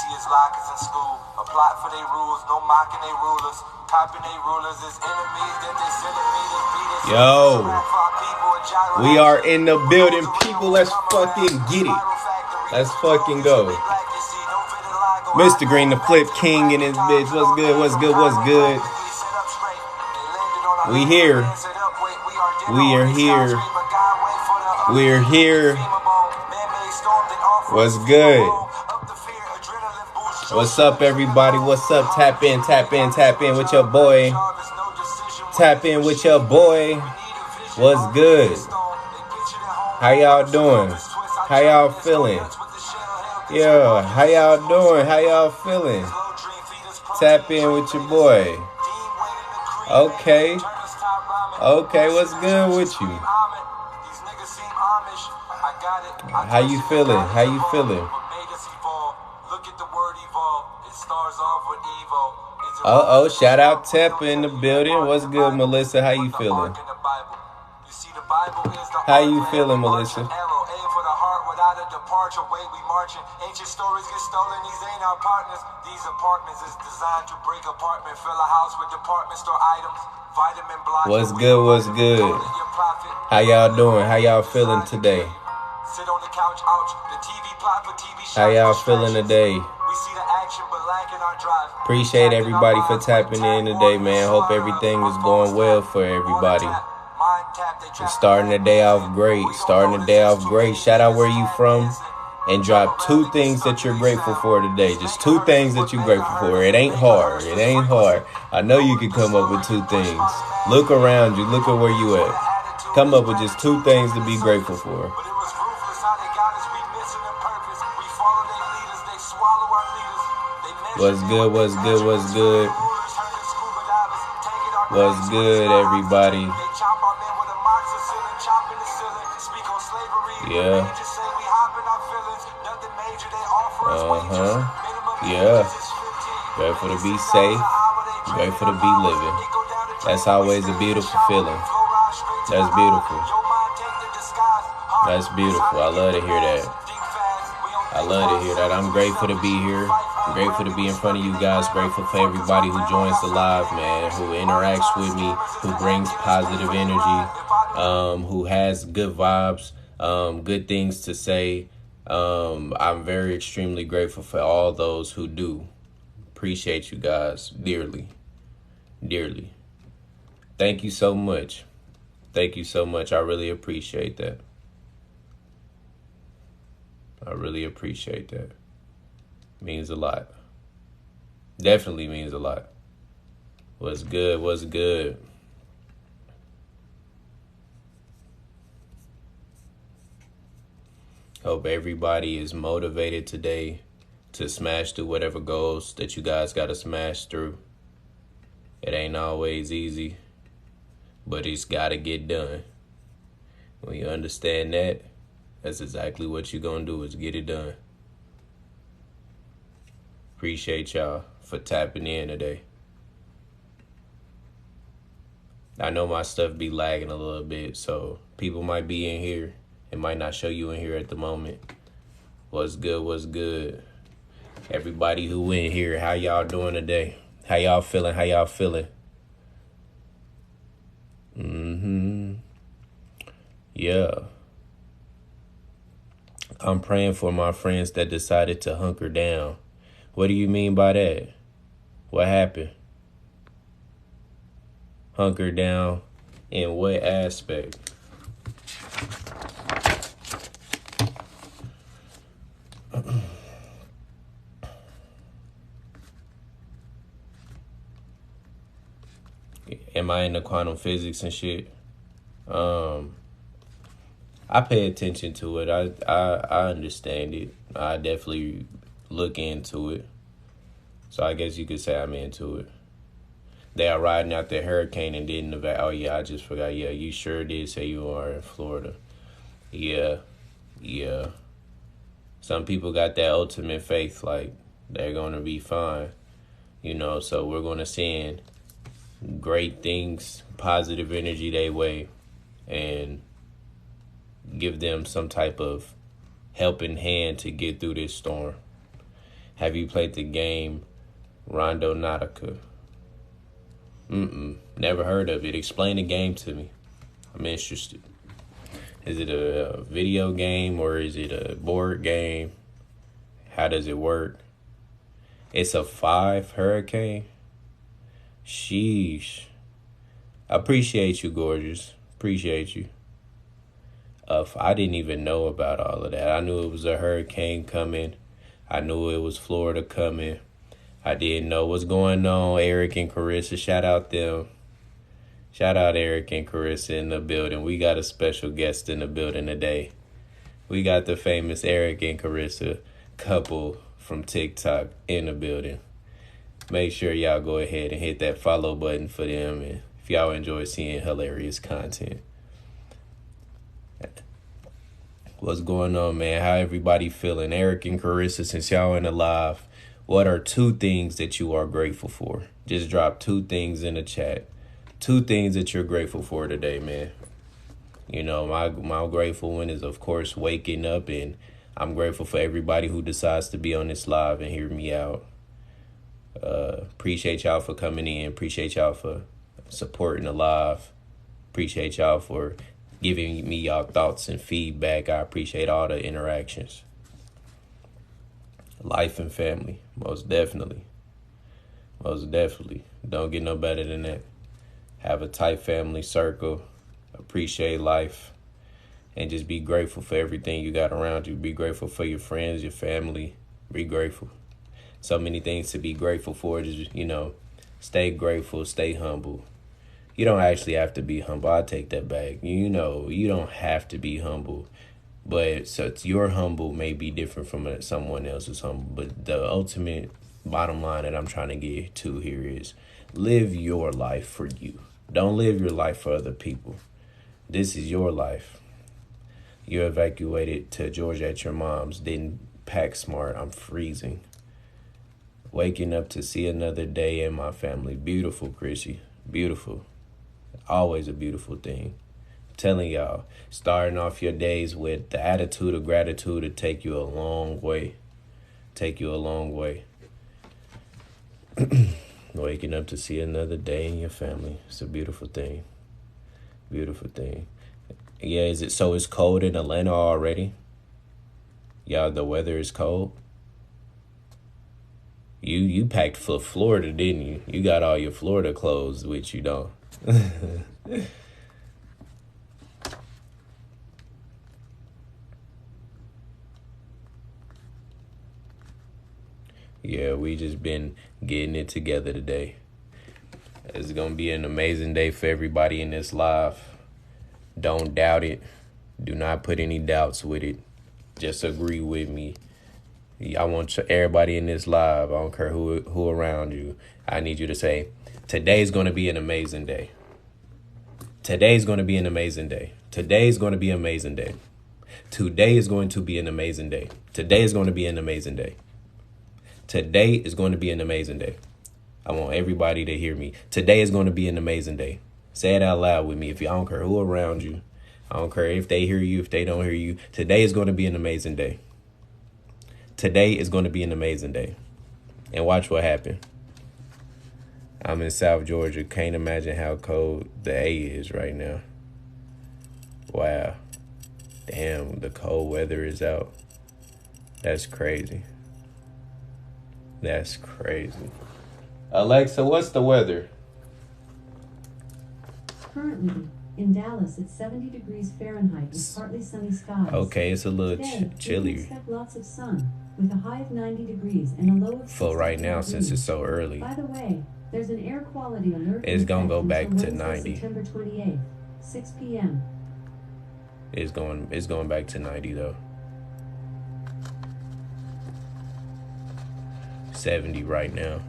see his lockers in school. A plot for their rules, no mocking their rulers. Copying their rulers is enemies that they centimeters beat us. Yo, we are in the building, people. Let's fucking get it. Let's fucking go. Mr. Green, the flip king in his bitch. What's good? What's good? What's good? We here. We are here. We're here. What's good? What's up, everybody? What's up? Tap in, tap in, tap in with your boy. Tap in with your boy. What's good? How y'all doing? How y'all feeling? Yeah, how y'all doing? How y'all feeling? Tap in with your boy. Okay. Okay, what's good with you? How you feeling? How you feeling? Uh-oh, shout out Teppa in the building. What's good, Melissa? How you feeling? How you feeling, Melissa? Ancient stories get stolen, these ain't our partners. These apartments is designed to break apartment, fill a house with department store items, vitamin block. What's good, what's good? How y'all doing? How y'all feeling today? Sit on the couch, ouch. The TV plot for TV shows. How y'all feeling today? We see the action, but lacking our drive. Appreciate everybody for tapping in today, man. Hope everything is going well for everybody. It's starting the day off great. Starting the day off great. Shout out where you from. And drop 2 things that you're grateful for today. Just 2 things that you're grateful for. It ain't hard. It ain't hard. I know you can come up with 2 things. Look around you. Look at where you at. Come up with just 2 things to be grateful for. What's good? What's good? What's good? What's good, everybody? Yeah. Yeah. Grateful to be safe. Grateful to be living. That's always a beautiful feeling. That's beautiful. That's beautiful. I love to hear that. I love to hear that. I'm grateful to be here. I'm grateful to be in front of you guys. Grateful for everybody who joins the live, man. Who interacts with me. Who brings positive energy. Who has good vibes. Good things to say. I'm very extremely grateful for all those who do. Appreciate you guys dearly. Dearly. Thank you so much. Thank you so much. I really appreciate that. I really appreciate that. Means a lot. Definitely means a lot. What's good? What's good? Hope everybody is motivated today to smash through whatever goals that you guys got to smash through. It ain't always easy, but it's got to get done. When you understand that, that's exactly what you're going to do, is get it done. Appreciate y'all for tapping in today. I know my stuff be lagging a little bit, so people might be in here. It might not show you in here at the moment. What's good? What's good? Everybody who in here, how y'all doing today? How y'all feeling? How y'all feeling? Yeah. I'm praying for my friends that decided to hunker down. What do you mean by that? What happened? Hunker down in what aspect? Am I into quantum physics and shit? I pay attention to it. I understand it. I definitely look into it. So I guess you could say I'm into it. They are riding out the hurricane and didn't evacuate. Oh, yeah, I just forgot. Yeah, you sure did say you are in Florida. Yeah. Some people got that ultimate faith, like, they're going to be fine. You know, so we're going to send great things, positive energy their way, and give them some type of helping hand to get through this storm. Have you played the game Rondo Nautica? Never heard of it. Explain the game to me. I'm interested. Is it a video game or is it a board game? How does it work? It's a 5 hurricane. Sheesh. Appreciate you, gorgeous. Appreciate you. I didn't even know about all of that. I knew it was a hurricane coming. I knew it was Florida coming. I didn't know what's going on. Eric and Carissa, shout out them. Shout out Eric and Carissa in the building. We got a special guest in the building today. We got the famous Eric and Carissa couple from TikTok in the building. Make sure y'all go ahead and hit that follow button for them, and if y'all enjoy seeing hilarious content. What's going on, man? How everybody feeling? Eric and Carissa, since y'all in the live, what are 2 things that you are grateful for? Just drop 2 things in the chat. 2 things that you're grateful for today, man. You know, my grateful one is, of course, waking up, and I'm grateful for everybody who decides to be on this live and hear me out. Appreciate y'all for coming in. Appreciate y'all for supporting the live. Appreciate y'all for giving me y'all thoughts and feedback. I appreciate all the interactions. Life and family, most definitely. Most definitely. Don't get no better than that. Have a tight family circle. Appreciate life. And just be grateful for everything you got around you. Be grateful for your friends, your family. Be grateful. So many things to be grateful for. Just, you know, stay grateful, stay humble. You don't actually have to be humble. I take that back. You know, you don't have to be humble. But so your humble may be different from someone else's humble. But the ultimate bottom line that I'm trying to get to here is live your life for you. Don't live your life for other people. This is your life. You evacuated to Georgia at your mom's. Didn't pack smart. I'm freezing. Waking up to see another day in my family. Beautiful, Chrissy. Beautiful. Always a beautiful thing. I'm telling y'all, starting off your days with the attitude of gratitude to take you a long way. Take you a long way. Waking up to see another day in your family. It's a beautiful thing. Beautiful thing. Yeah, is it so it's cold in Atlanta already? Y'all, the weather is cold? You packed for Florida, didn't you? You got all your Florida clothes with you, don't? Yeah, we just been getting it together today. It's going to be an amazing day for everybody in this live. Don't doubt it. Do not put any doubts with it. Just agree with me. I want everybody in this live, I don't care who around you, I need you to say, today's going to be an amazing day. Today's going to be an amazing day. Today's going to be an amazing day. Today is going to be an amazing day. Today is going to be an amazing day. Today is going to be an amazing day. I want everybody to hear me. Today is going to be an amazing day. Say it out loud with me. I don't care who around you. I don't care if they hear you, if they don't hear you. Today is going to be an amazing day. Today is going to be an amazing day. And watch what happens. I'm in South Georgia. Can't imagine how cold the A is right now. Wow. Damn, the cold weather is out. That's crazy. That's crazy. Alexa, what's the weather? Currently, in Dallas, it's 70 degrees Fahrenheit with partly sunny skies. Okay, it's a little Today, chilly. we expect lots of sun with a high of 90 degrees and a low of 60 for right now, degrees. since it's so early. By the way, there's an air quality alert. It's gonna go back to Wednesday, 90. September 28th, 6 p.m. It's going back to 90 though. 70 right now.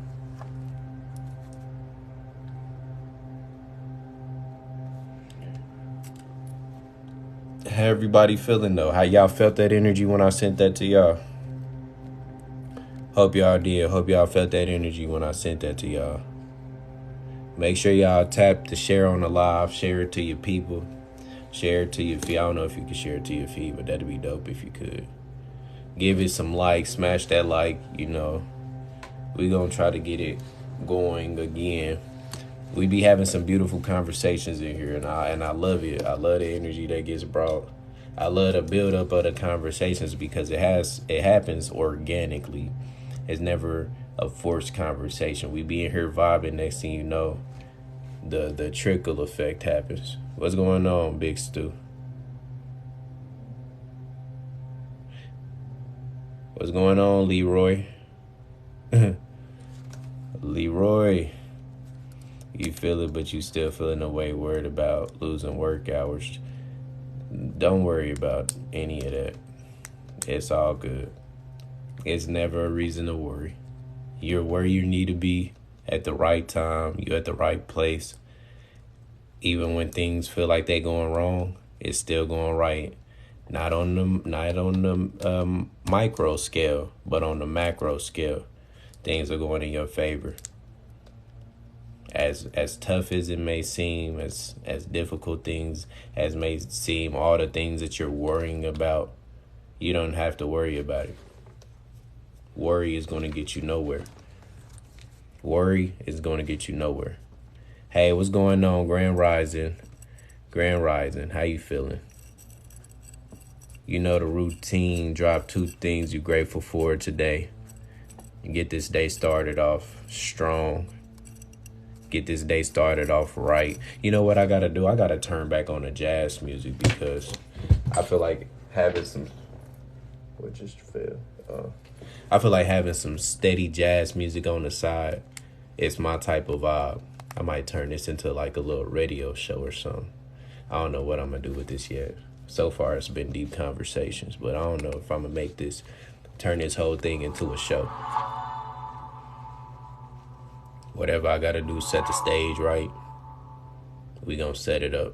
How everybody feeling though? How y'all felt that energy when I sent that to y'all? Hope y'all did. Hope y'all felt that energy when I sent that to y'all. Make sure y'all tap the share on the live. Share it to your people. Share it to your feed. I don't know if you can share it to your feed, but that'd be dope if you could. Give it some likes, smash that like, you know. We gonna try to get it going again. We be having some beautiful conversations in here, and I love it. I love the energy that gets brought. I love the build up of the conversations because it happens organically. It's never a forced conversation. We be in here vibing, next thing you know, the trickle effect happens. What's going on, Big Stu? What's going on, Leroy? Leroy, you feel it, but you still feeling the way, worried about losing work hours. Don't worry about any of that. It's all good. It's never a reason to worry. You're where you need to be at the right time. You're at the right place. Even when things feel like they're going wrong, it's still going right. Not on the micro scale, but on the macro scale, things are going in your favor. As tough as it may seem, as difficult things as may seem, all the things that you're worrying about, you don't have to worry about it. Worry is going to get you nowhere. Worry is going to get you nowhere. Hey, what's going on, Grand Rising? Grand Rising, how you feeling? You know the routine. Drop 2 things you're grateful for today. Get this day started off strong. Get this day started off right. You know what I got to do? I got to turn back on the jazz music because I feel like having some... What just fell? I feel like having some steady jazz music on the side. It's my type of vibe. I might turn this into like a little radio show or something. I don't know what I'm going to do with this yet. So far, it's been deep conversations, but I don't know if I'm going to turn this whole thing into a show. Whatever I got to do, set the stage right. We going to set it up.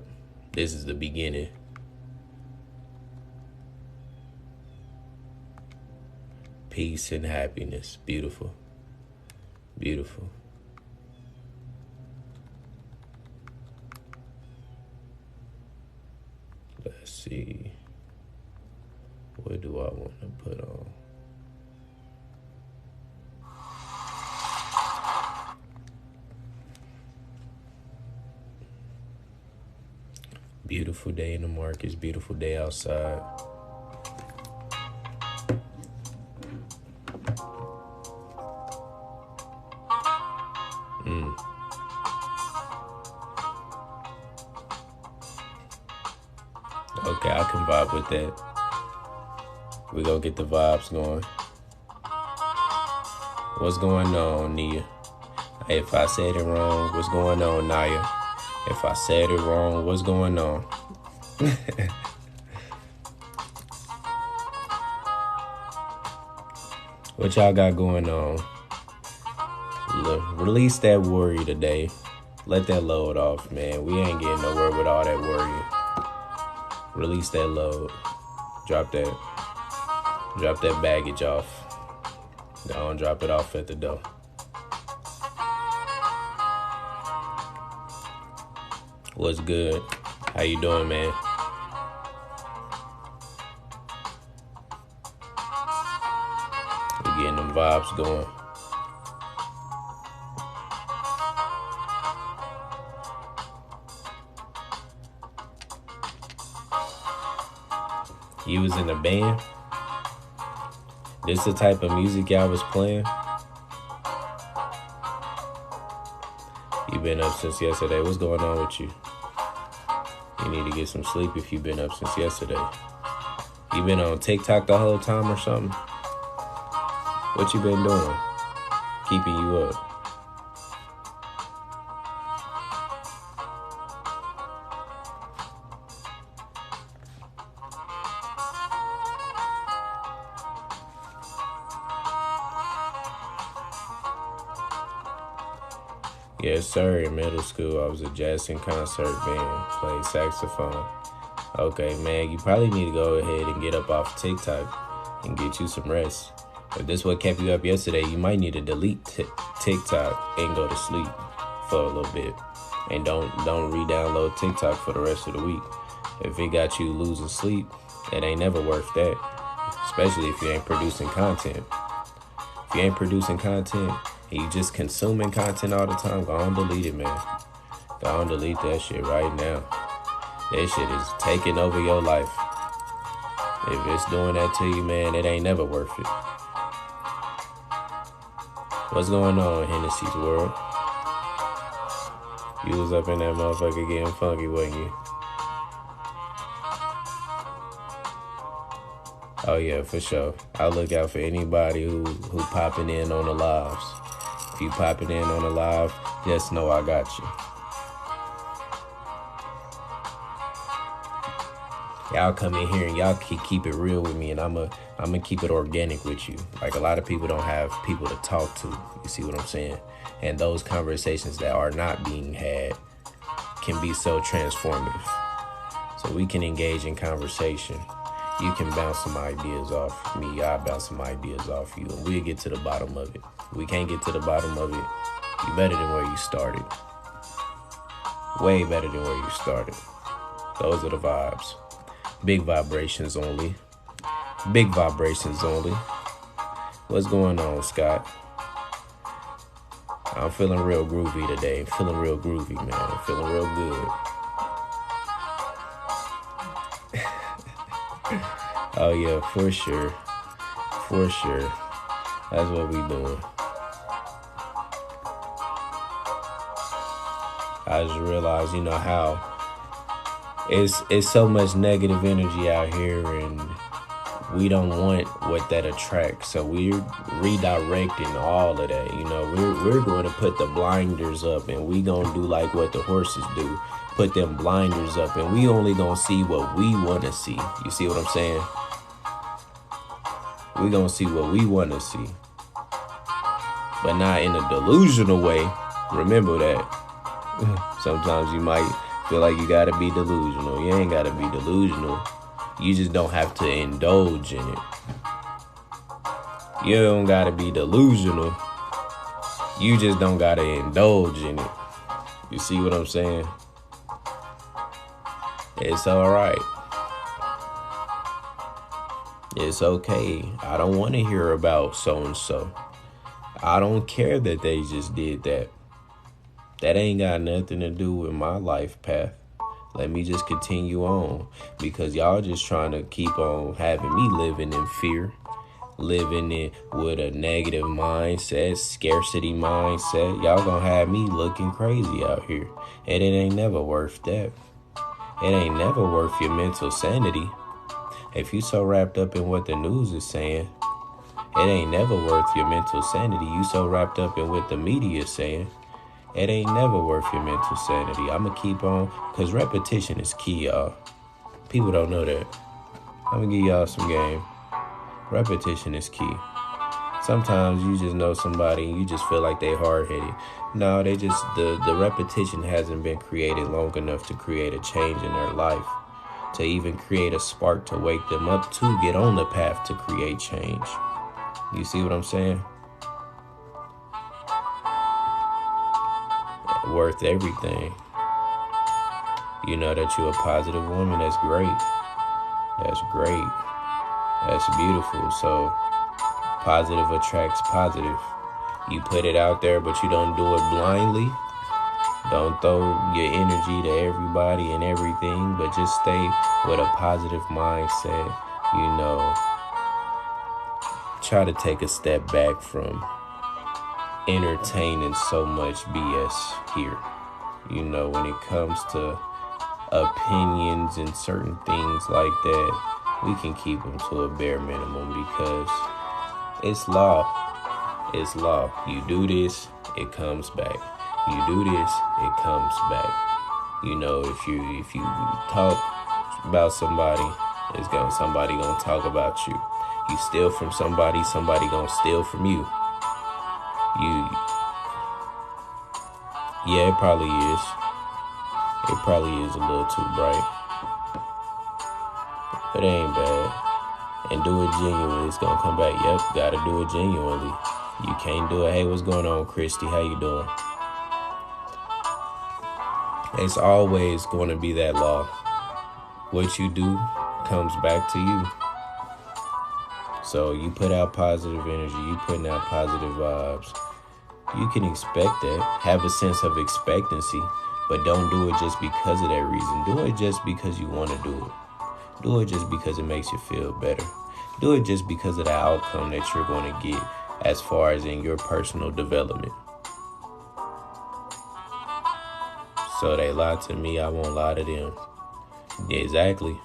This is the beginning. Peace and happiness. Beautiful. Beautiful. Let's see. What do I want to put on? Beautiful day in the markets. Beautiful day outside. Okay, I can vibe with that. We're going to get the vibes going. What's going on, Nia? If I said it wrong, what's going on, Naya? If I said it wrong, what's going on? What y'all got going on? Look, release that worry today. Let that load off, man. We ain't getting nowhere with all that worrying. Release that load. Drop that baggage off. Don't drop it off at the door. What's good? How you doing, man? We getting them vibes going. You was in a band? This the type of music y'all was playing? You been up since yesterday. What's going on with you? You need to get some sleep if you've been up since yesterday. You been on TikTok the whole time or something? What you been doing? Keeping you up? Yes, sir. In middle school, I was a jazz and concert band, played saxophone. Okay, man, you probably need to go ahead and get up off TikTok and get you some rest. If this what kept you up yesterday, you might need to delete TikTok and go to sleep for a little bit. And don't re-download TikTok for the rest of the week. If it got you losing sleep, it ain't never worth that. especially if you ain't producing content. If you ain't producing content and you just consuming content all the time, go on delete it, man. Go on delete that shit right now. That shit is taking over your life. If it's doing that to you, man, it ain't never worth it. What's going on, Hennessy's world? You was up in that motherfucker getting funky, wasn't you? Oh yeah, for sure. I'll look out for anybody who popping in on the lives. If you popping in on the live, just know I got you. Y'all come in here and y'all keep it real with me, and I'm gonna keep it organic with you. Like, a lot of people don't have people to talk to. You see what I'm saying? And those conversations that are not being had can be so transformative. So we can engage in conversation. You can bounce some ideas off me. I bounce some ideas off you, and we'll get to the bottom of it. If we can't get to the bottom of it, you better than where you started. Way better than where you started. Those are the vibes. Big vibrations only. Big vibrations only. What's going on, Scott? I'm feeling real groovy today. Feeling real groovy, man. I'm feeling real good. Oh yeah, for sure. For sure. That's what we doing. I just realized, you know, how it's so much negative energy out here, and we don't want what that attracts. So we're redirecting all of that. You know, we're going to put the blinders up, and we gonna do like what the horses do. Put them blinders up, and we only gonna see what we want to see. You see what I'm saying? We gonna see what we want to see, but not in a delusional way. Remember that. Sometimes you might feel like you gotta be delusional. You ain't gotta be delusional. You just don't have to indulge in it. You don't gotta be delusional. You just don't gotta indulge in it. You see what I'm saying? It's all right. It's okay. I don't want to hear about so-and-so. I don't care that they just did that. That ain't got nothing to do with my life path. Let me just continue on, because y'all just trying to keep on having me living in fear, living in with a negative mindset, scarcity mindset. Y'all gonna have me looking crazy out here, and it ain't never worth that. It ain't never worth your mental sanity. If you so wrapped up in what the news is saying, it ain't never worth your mental sanity. You so wrapped up in what the media is saying, it ain't never worth your mental sanity. I'm going to keep on, because repetition is key, y'all. People don't know that. I'm going to give y'all some game. Repetition is key. Sometimes you just know somebody and you just feel like they hard-headed. No, they just, the repetition hasn't been created long enough to create a change in their life, to even create a spark to wake them up to get on the path to create change. You see what I'm saying? Worth everything. You know that you're a positive woman. That's great. That's great. That's beautiful. So positive attracts positive. You put it out there, but you don't do it blindly. Don't throw your energy to everybody and everything, but just stay with a positive mindset. You know, try to take a step back from entertaining so much BS here. You know, when it comes to opinions and certain things like that, we can keep them to a bare minimum, because it's law. It's law. You do this, it comes back. You do this, it comes back. You know, if you talk about somebody, somebody gonna talk about you. You steal from somebody, somebody gonna steal from you. Yeah, it probably is. It probably is a little too bright. But it ain't bad. And do it genuinely. It's gonna come back. Yep, gotta do it genuinely. You can't do it. Hey, what's going on, Christy? How you doing? It's always going to be that law. What you do comes back to you. So you put out positive energy, you putting out positive vibes. You can expect that. Have a sense of expectancy, but don't do it just because of that reason. Do it just because you want to do it. Do it just because it makes you feel better. Do it just because of the outcome that you're going to get as far as in your personal development. So they lie to me, I won't lie to them. Exactly.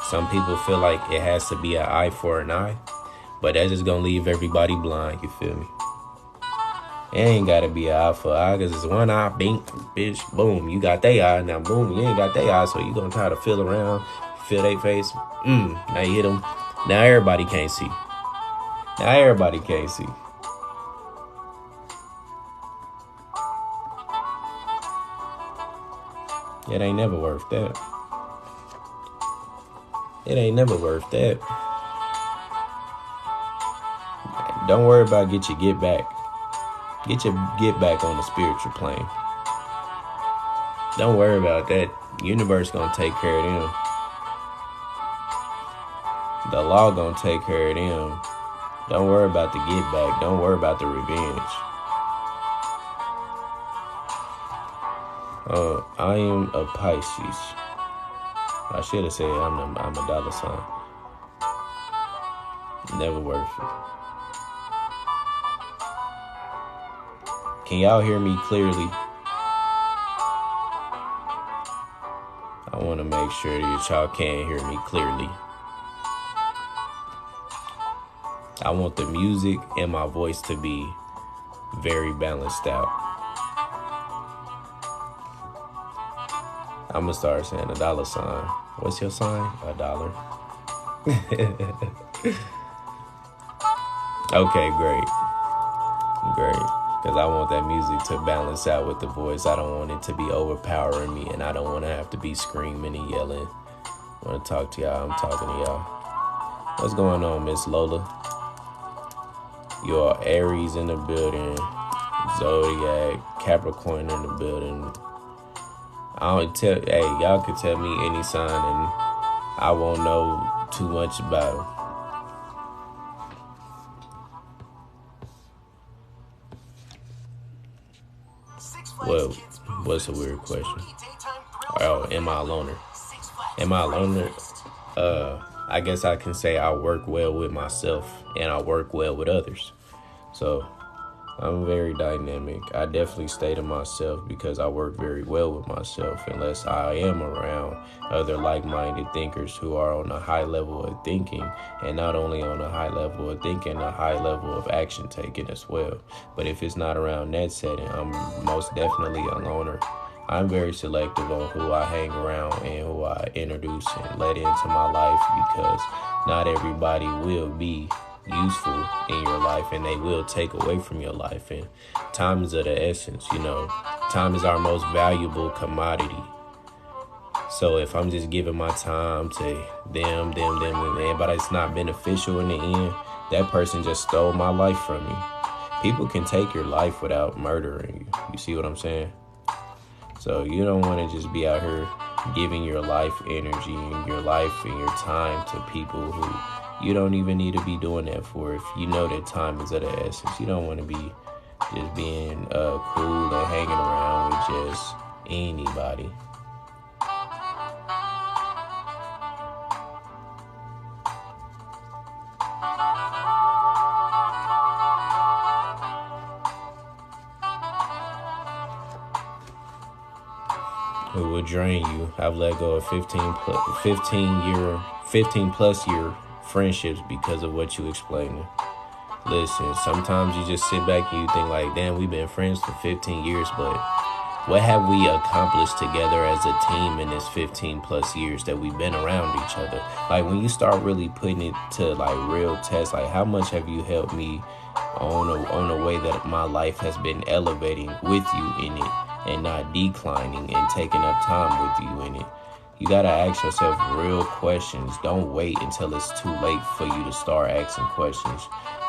Some people feel like it has to be an eye for an eye, but that's just going to leave everybody blind, you feel me? It ain't got to be an eye for an eye, because it's one eye, bink, bitch, boom, you got their eye, now boom, you ain't got their eye, so you going to try to feel around, feel their face, now you hit them. Now everybody can't see. Now everybody can't see. It ain't never worth that. It ain't never worth that. Don't worry about get your get back. Get your get back on the spiritual plane. Don't worry about that. Universe gonna take care of them. The law gonna take care of them. Don't worry about the get back. Don't worry about the revenge. I am a Pisces. I should have said I'm a dollar sign. Never worth it. Can y'all hear me clearly? I want to make sure that y'all can hear me clearly. I want the music and my voice to be very balanced out. I'm going to start saying a dollar sign. What's your sign? $1. Okay, great. Great. Because I want that music to balance out with the voice. I don't want it to be overpowering me, and I don't want to have to be screaming and yelling. I want to talk to y'all. I'm talking to y'all. What's going on, Miss Lola? You're Aries in the building. Zodiac, Capricorn in the building. Hey, y'all can tell me any sign and I won't know too much about it. Well, what's a weird question? Oh, am I a loner? Am I a loner? I guess I can say I work well with myself and I work well with others. So I'm very dynamic. I definitely stay to myself because I work very well with myself unless I am around other like-minded thinkers who are on a high level of thinking, and not only on a high level of thinking, a high level of action taking as well. But if it's not around that setting, I'm most definitely a loner. I'm very selective on who I hang around and who I introduce and let into my life, because not everybody will be useful in your life and they will take away from your life, and time is of the essence. Time is our most valuable commodity. So if I'm just giving my time to them, but it's not beneficial in the end, that person just stole my life from me. People can take your life without murdering you. You see what I'm saying? So you don't want to just be out here giving your life energy and your life and your time to people who you don't even need to be doing that for. If you know that time is of the essence, you don't want to be just being cool and hanging around with just anybody. It will drain you. I've let go of 15 plus year friendships because of what you explained. Listen, sometimes you just sit back and you think like, damn, we've been friends for 15 years, but what have we accomplished together as a team in this 15 plus years that we've been around each other? Like, when you start really putting it to like real tests, like how much have you helped me on a way that my life has been elevating with you in it and not declining and taking up time with you in it? You gotta ask yourself real questions. Don't wait until it's too late for you to start asking questions.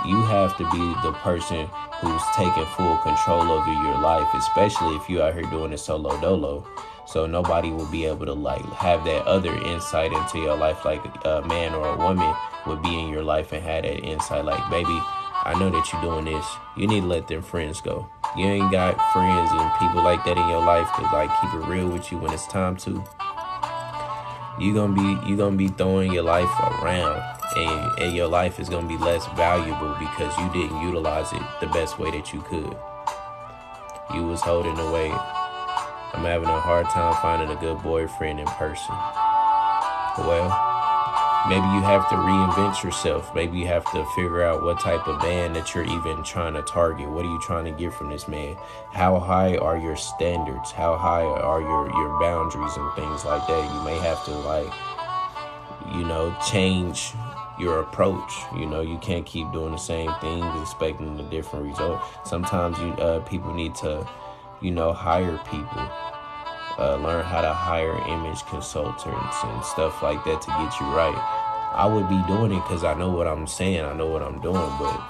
You have to be the person who's taking full control over your life, especially if you're out here doing it solo dolo. So nobody will be able to like have that other insight into your life, like a man or a woman would be in your life and have that insight. Like, baby, I know that you're doing this. You need to let them friends go. You ain't got friends and people like that in your life to like keep it real with you when it's time to. You gonna be throwing your life around, and your life is gonna be less valuable because you didn't utilize it the best way that you could. You was holding away. I'm having a hard time finding a good boyfriend in person. Well, maybe you have to reinvent yourself. Maybe you have to figure out what type of man that you're even trying to target. What are you trying to get from this man? How high are your standards? How high are your boundaries and things like that? You may have to, like, you know, change your approach. You know, you can't keep doing the same thing expecting a different result. Sometimes people need to, you know, hire people. Learn how to hire image consultants and stuff like that to get you right. I would be doing it because I know what I'm saying. I know what I'm doing, but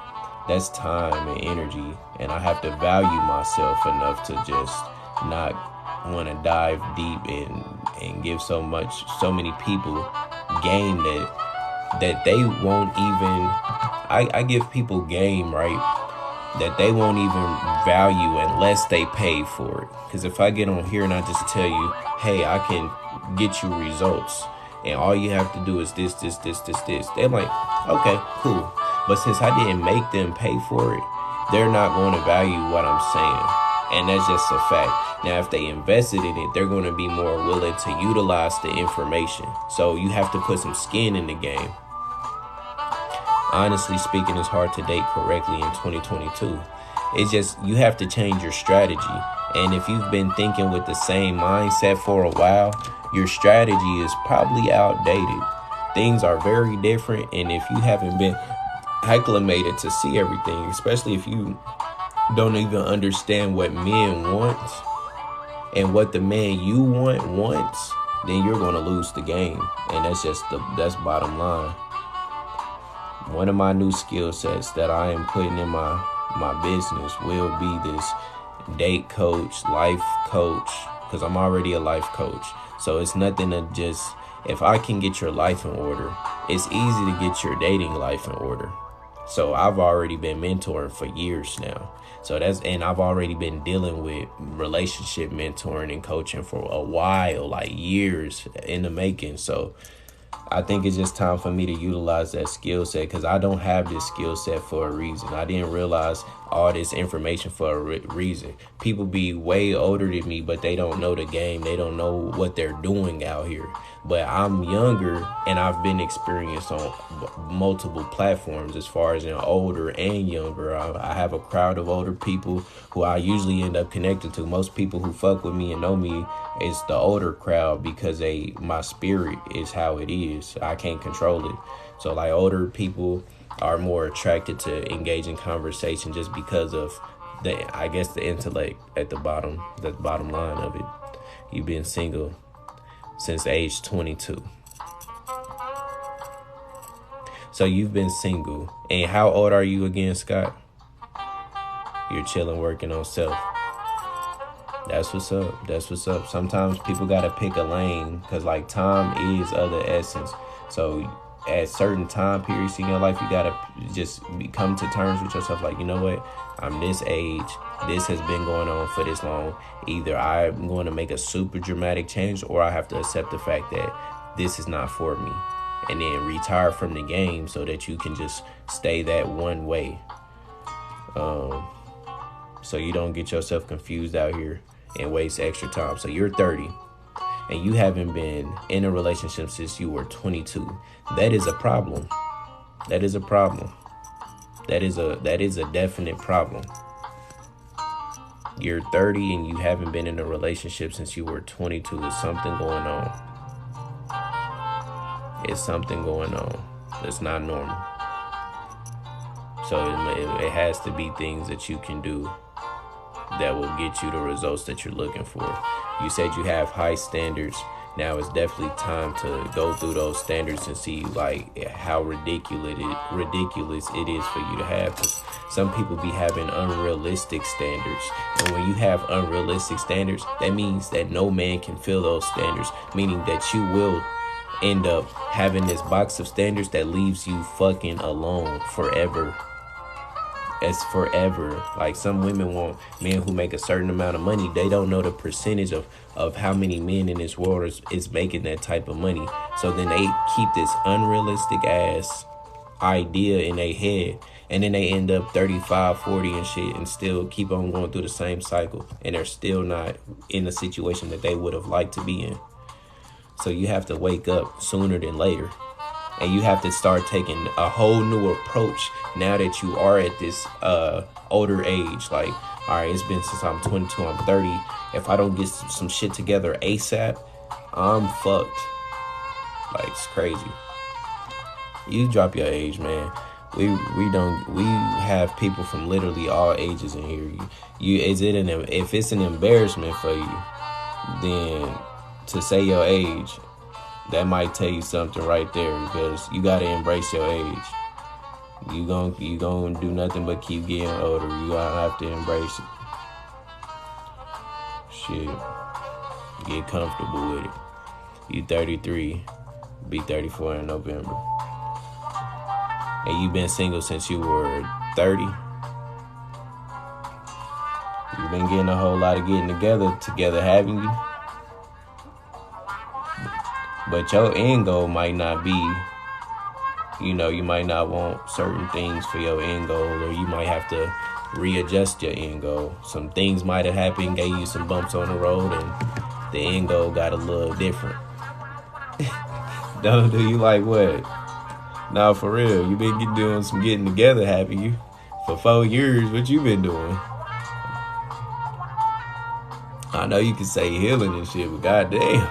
that's time and energy, and I have to value myself enough to just not want to dive deep and give so many people game that they won't even. I give people game, right, that they won't even value unless they pay for it. Because if I get on here and I just tell you, hey, I can get you results, and all you have to do is this, they're like, okay, cool. But since I didn't make them pay for it, they're not going to value what I'm saying. And that's just a fact. Now, if they invested in it, they're going to be more willing to utilize the information. So you have to put some skin in the game. Honestly speaking, it's hard to date correctly in 2022. It's just, you have to change your strategy. And if you've been thinking with the same mindset for a while, your strategy is probably outdated. Things are very different. And if you haven't been acclimated to see everything, especially if you don't even understand what men want and what the man you want wants, then you're going to lose the game. And that's bottom line. One of my new skill sets that I am putting in my business will be this date coach, life coach, because I'm already a life coach. So it's nothing to just, if I can get your life in order, it's easy to get your dating life in order. So I've already been mentoring for years now. And I've already been dealing with relationship mentoring and coaching for a while, like years in the making. So I think it's just time for me to utilize that skill set, because I don't have this skill set for a reason. I didn't realize all this information for a reason. People be way older than me, but they don't know the game. They don't know what they're doing out here. But I'm younger, and I've been experienced on multiple platforms as far as older and younger. I have a crowd of older people who I usually end up connected to. Most people who fuck with me and know me is the older crowd, because my spirit is how it is. I can't control it. So like older people are more attracted to engage in conversation just because of the intellect at the bottom line of it. You've been single since age 22. So you've been single. And how old are you again, Scott? You're chilling, working on self. That's what's up. Sometimes people got to pick a lane, because like time is of the essence. So at certain time periods in your life, you got to just come to terms with yourself. Like, you know what? I'm this age. This has been going on for this long. Either I'm going to make a super dramatic change, or I have to accept the fact that this is not for me. And then retire from the game so that you can just stay that one way. So you don't get yourself confused out here and waste extra time. So you're 30 and you haven't been in a relationship since you were 22. That is a problem. That is a problem. That is a definite problem. You're 30 and you haven't been in a relationship since you were 22. There's something going on. It's something going on. It's not normal. So it has to be things that you can do that will get you the results that you're looking for. You said you have high standards. Now it's definitely time to go through those standards and see like how ridiculous it is for you to have. 'Cause some people be having unrealistic standards. And when you have unrealistic standards, that means that no man can fill those standards, meaning that you will end up having this box of standards that leaves you fucking alone forever. It's forever. Like, some women want men who make a certain amount of money. They don't know the percentage of how many men in this world is making that type of money. So then they keep this unrealistic ass idea in their head, and then they end up 35, 40 and shit, and still keep on going through the same cycle, and they're still not in the situation that they would have liked to be in. So you have to wake up sooner than later. And you have to start taking a whole new approach now that you are at this older age. Like, all right, it's been since I'm 22, I'm 30. If I don't get some shit together ASAP, I'm fucked. Like, it's crazy. You drop your age, man. We have people from literally all ages in here. If it's an embarrassment for you, then to say your age, that might tell you something right there, because you gotta embrace your age. You gon' do nothing but keep getting older. You gotta have to embrace it. Shit, get comfortable with it. You 33, be 34 in November, and you've been single since you were 30. You've been getting a whole lot of getting together, haven't you? But your end goal might not be, you might not want certain things for your end goal, or you might have to readjust your end goal. Some things might have happened, gave you some bumps on the road, and the end goal got a little different. Don't do you like what? Nah, for real, you been doing some getting together, haven't you? For 4 years, what you been doing? I know you can say healing and shit, but goddamn.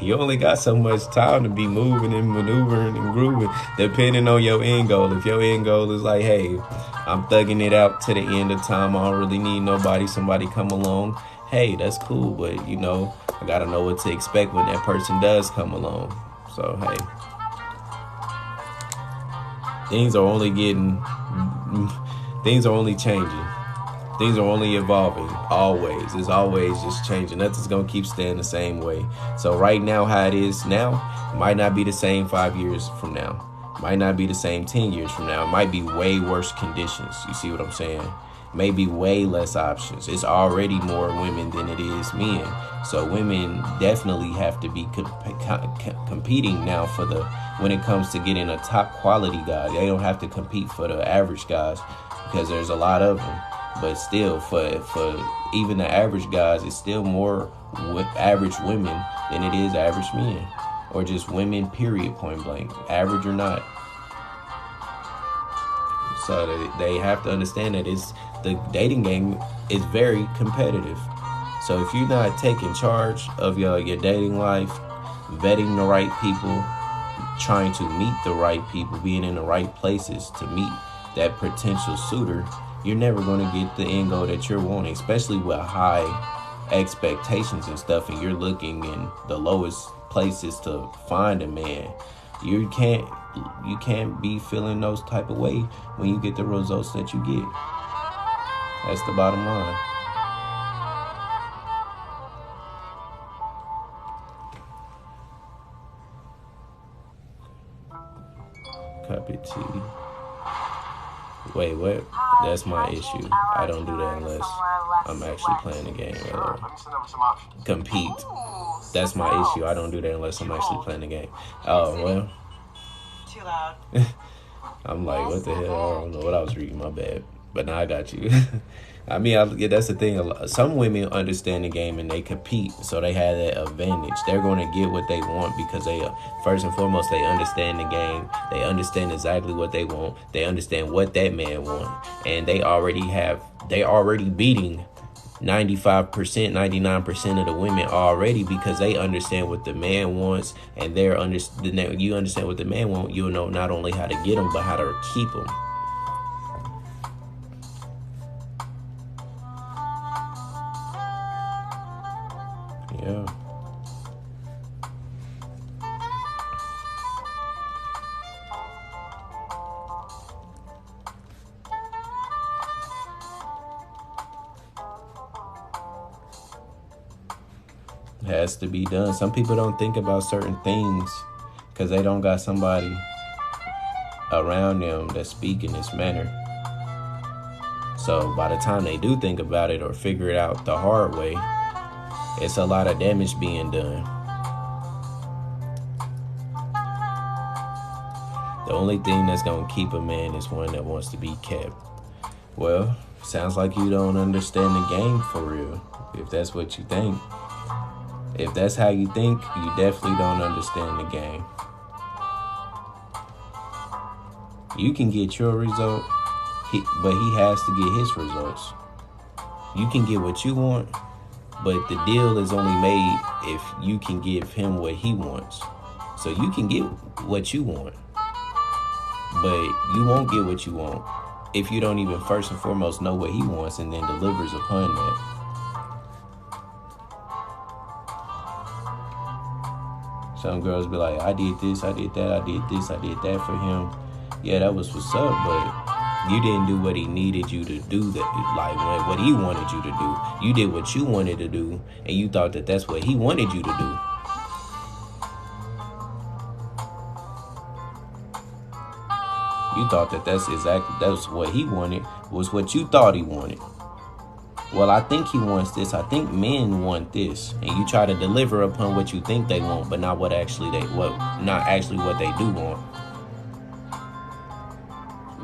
You only got so much time to be moving and maneuvering and grooving, depending on your end goal. If your end goal is like, hey, I'm thugging it out to the end of time, I don't really need nobody, somebody come along, hey, that's cool, but I gotta know what to expect when that person does come along. So hey, things are only changing. Things are only evolving, always. It's always just changing. Nothing's going to keep staying the same way. So right now, how it is now, might not be the same 5 years from now. Might not be the same 10 years from now. It might be way worse conditions. You see what I'm saying? Maybe way less options. It's already more women than it is men. So women definitely have to be competing now when it comes to getting a top quality guy. They don't have to compete for the average guys, because there's a lot of them. But still, for even the average guys, it's still more average women than it is average men, or just women, period, point blank, average or not. So they have to understand that the dating game is very competitive. So if you're not taking charge of your dating life, vetting the right people, trying to meet the right people, being in the right places to meet that potential suitor, you're never going to get the end goal that you're wanting, especially with high expectations and stuff, and you're looking in the lowest places to find a man. You can't be feeling those type of way when you get the results that you get. That's the bottom line. Cup of tea. Wait, what? That's my issue. I don't do that unless I'm actually playing the game. Compete. That's my issue. I don't do that unless I'm actually playing the game. Oh, well. Too loud. I'm like, what the hell? I don't know what I was reading. My bad. But now I got you. I mean, that's the thing. Some women understand the game and they compete, so they have that advantage. They're going to get what they want because they, first and foremost, they understand the game. They understand exactly what they want. They understand what that man wants, and they already beating 95%, 99% of the women already, because they understand what the man wants, and you understand what the man wants. You'll know not only how to get them, but how to keep them. Yeah. It has to be done. Some people don't think about certain things because they don't got somebody around them that speak in this manner. So by the time they do think about it or figure it out the hard way, it's a lot of damage being done. The only thing that's going to keep a man is one that wants to be kept. Well, sounds like you don't understand the game for real, if that's what you think. If that's how you think, you definitely don't understand the game. You can get your result, but he has to get his results. You can get what you want, but the deal is only made if you can give him what he wants. So you can get what you want, but you won't get what you want if you don't even first and foremost know what he wants and then delivers upon that. Some girls be like, I did this, I did that, I did this, I did that for him. Yeah, that was what's up, but you didn't do what he needed you to do, that like what he wanted you to do. You did what you wanted to do, and you thought that that's what he wanted you to do. You thought that that's what he wanted, was what you thought he wanted. Well, I think he wants this. I think men want this, and you try to deliver upon what you think they want, but not not actually what they do want.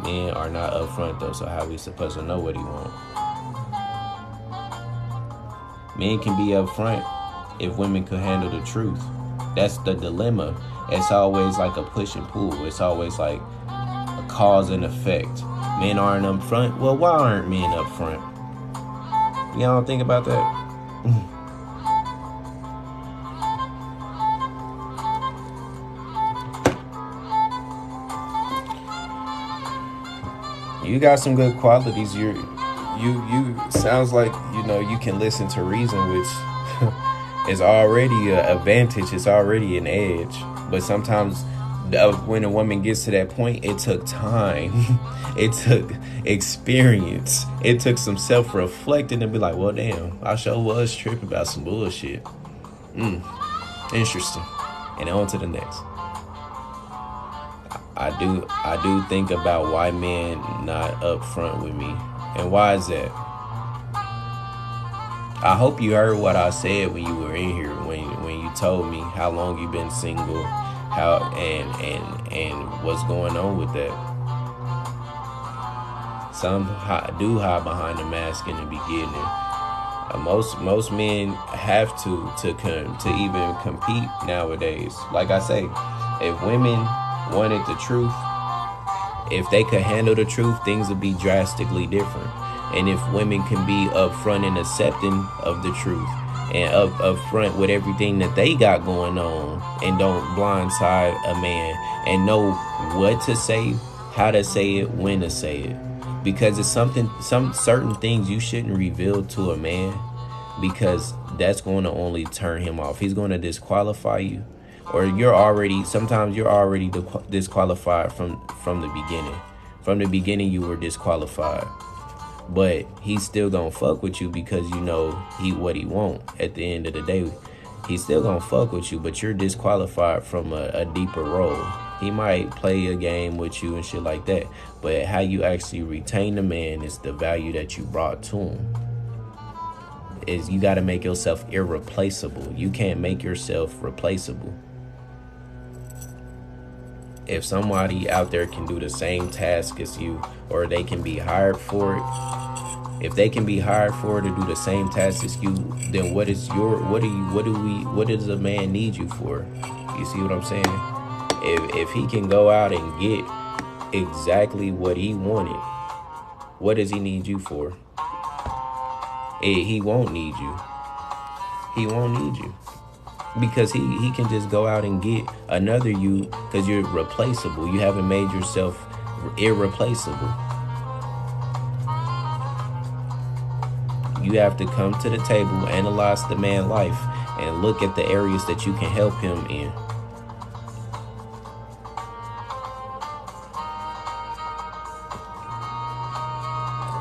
Men are not upfront though, so how we supposed to know what he want? Men can be upfront if women could handle the truth. That's the dilemma. It's always like a push and pull. It's always like a cause and effect. Men aren't upfront. Well, why aren't men upfront? Y'all don't think about that? You got some good qualities. You sounds like, you know, you can listen to reason, which is already an advantage. It's already an edge. But sometimes when a woman gets to that point, it took time. It took experience. It took some self-reflecting and be like, well, damn, I sure was tripping about some bullshit. Interesting. And on to the next. I do think about why men not up front with me. And why is that? I hope you heard what I said when you were in here, when you told me how long you've been single, how and what's going on with that. Some do hide behind the mask in the beginning. Most men have to even compete nowadays. Like I say, if women wanted the truth, if they could handle the truth, things would be drastically different. And if women can be upfront and accepting of the truth and upfront with everything that they got going on and don't blindside a man and know what to say, how to say it, when to say it. Because it's some certain things you shouldn't reveal to a man, because that's going to only turn him off. He's going to disqualify you, or sometimes you're already disqualified from the beginning. From the beginning, you were disqualified, but he's still gonna fuck with you because you know what he want. At the end of the day, he's still gonna fuck with you, but you're disqualified from a deeper role. He might play a game with you and shit like that, but how you actually retain the man is the value that you brought to him. Is you got to make yourself irreplaceable. You can't make yourself replaceable. If somebody out there can do the same task as you, or they can be hired for it, if they can be hired for it to do the same task as you, then what does a man need you for? You see what I'm saying? If he can go out and get exactly what he wanted, what does he need you for? He won't need you. He won't need you. Because he can just go out and get another you, because you're replaceable. You haven't made yourself irreplaceable. You have to come to the table, analyze the man's life, and look at the areas that you can help him in.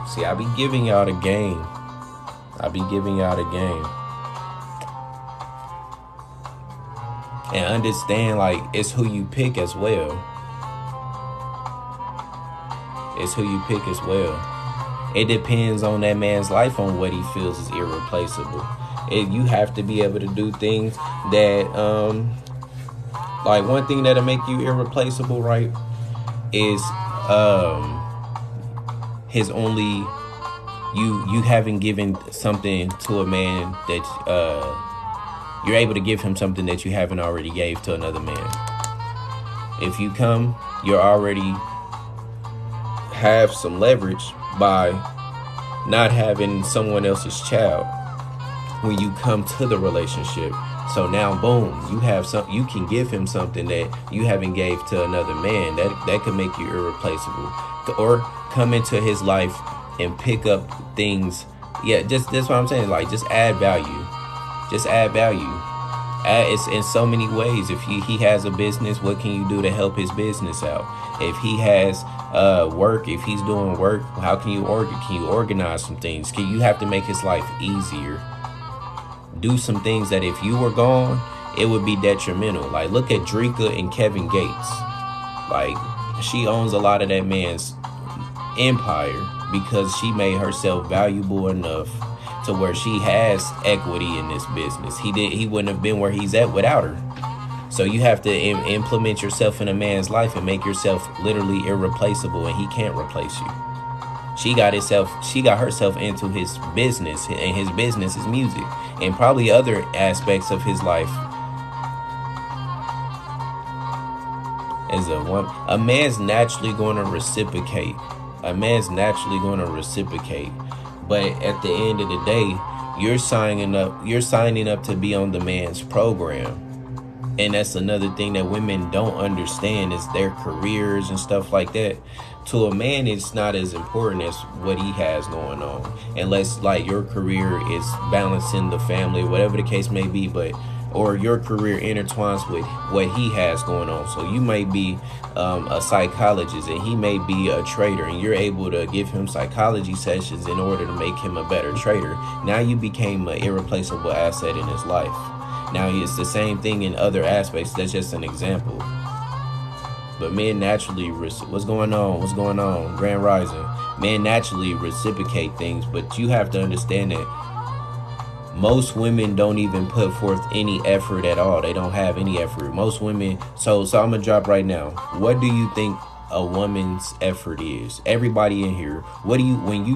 See, I be giving y'all the game. And understand, like, it's who you pick as well. It's who you pick as well. It depends on that man's life on what he feels is irreplaceable. You have to be able to do things that, like, one thing that'll make you irreplaceable, right, is his only, you haven't given something to a man that, you're able to give him something that you haven't already gave to another man. If you come, you're already have some leverage by not having someone else's child when you come to the relationship. So now, boom, you have some. You can give him something that you haven't gave to another man. That could make you irreplaceable. Or come into his life and pick up things. Yeah, just that's what I'm saying. Like, just add value. Just add value. It's in so many ways. If he has a business, what can you do to help his business out? If he has work, if he's doing work, how can you organize some things? You have to make his life easier. Do some things that if you were gone, it would be detrimental. Like, look at Drika and Kevin Gates. Like, she owns a lot of that man's empire because she made herself valuable enough to where she has equity in this business. He wouldn't have been where he's at without her. So you have to implement yourself in a man's life and make yourself literally irreplaceable, and he can't replace you. She got herself into his business, and his business is music, and probably other aspects of his life. As a man's naturally going to reciprocate. A man's naturally going to reciprocate. But at the end of the day, you're signing up to be on the man's program. And that's another thing that women don't understand is their careers and stuff like that. To a man, it's not as important as what he has going on. Unless, like, your career is balancing the family, whatever the case may be, or your career intertwines with what he has going on. So you may be a psychologist and he may be a trader, and you're able to give him psychology sessions in order to make him a better trader. Now you became an irreplaceable asset in his life. Now it's the same thing in other aspects. That's just an example. But men naturally, what's going on? Grand Rising. Men naturally reciprocate things, but you have to understand that most women don't even put forth any effort at all. They don't have any effort. Most women. So I'm gonna drop right now. What do you think a woman's effort is? Everybody in here. What do you when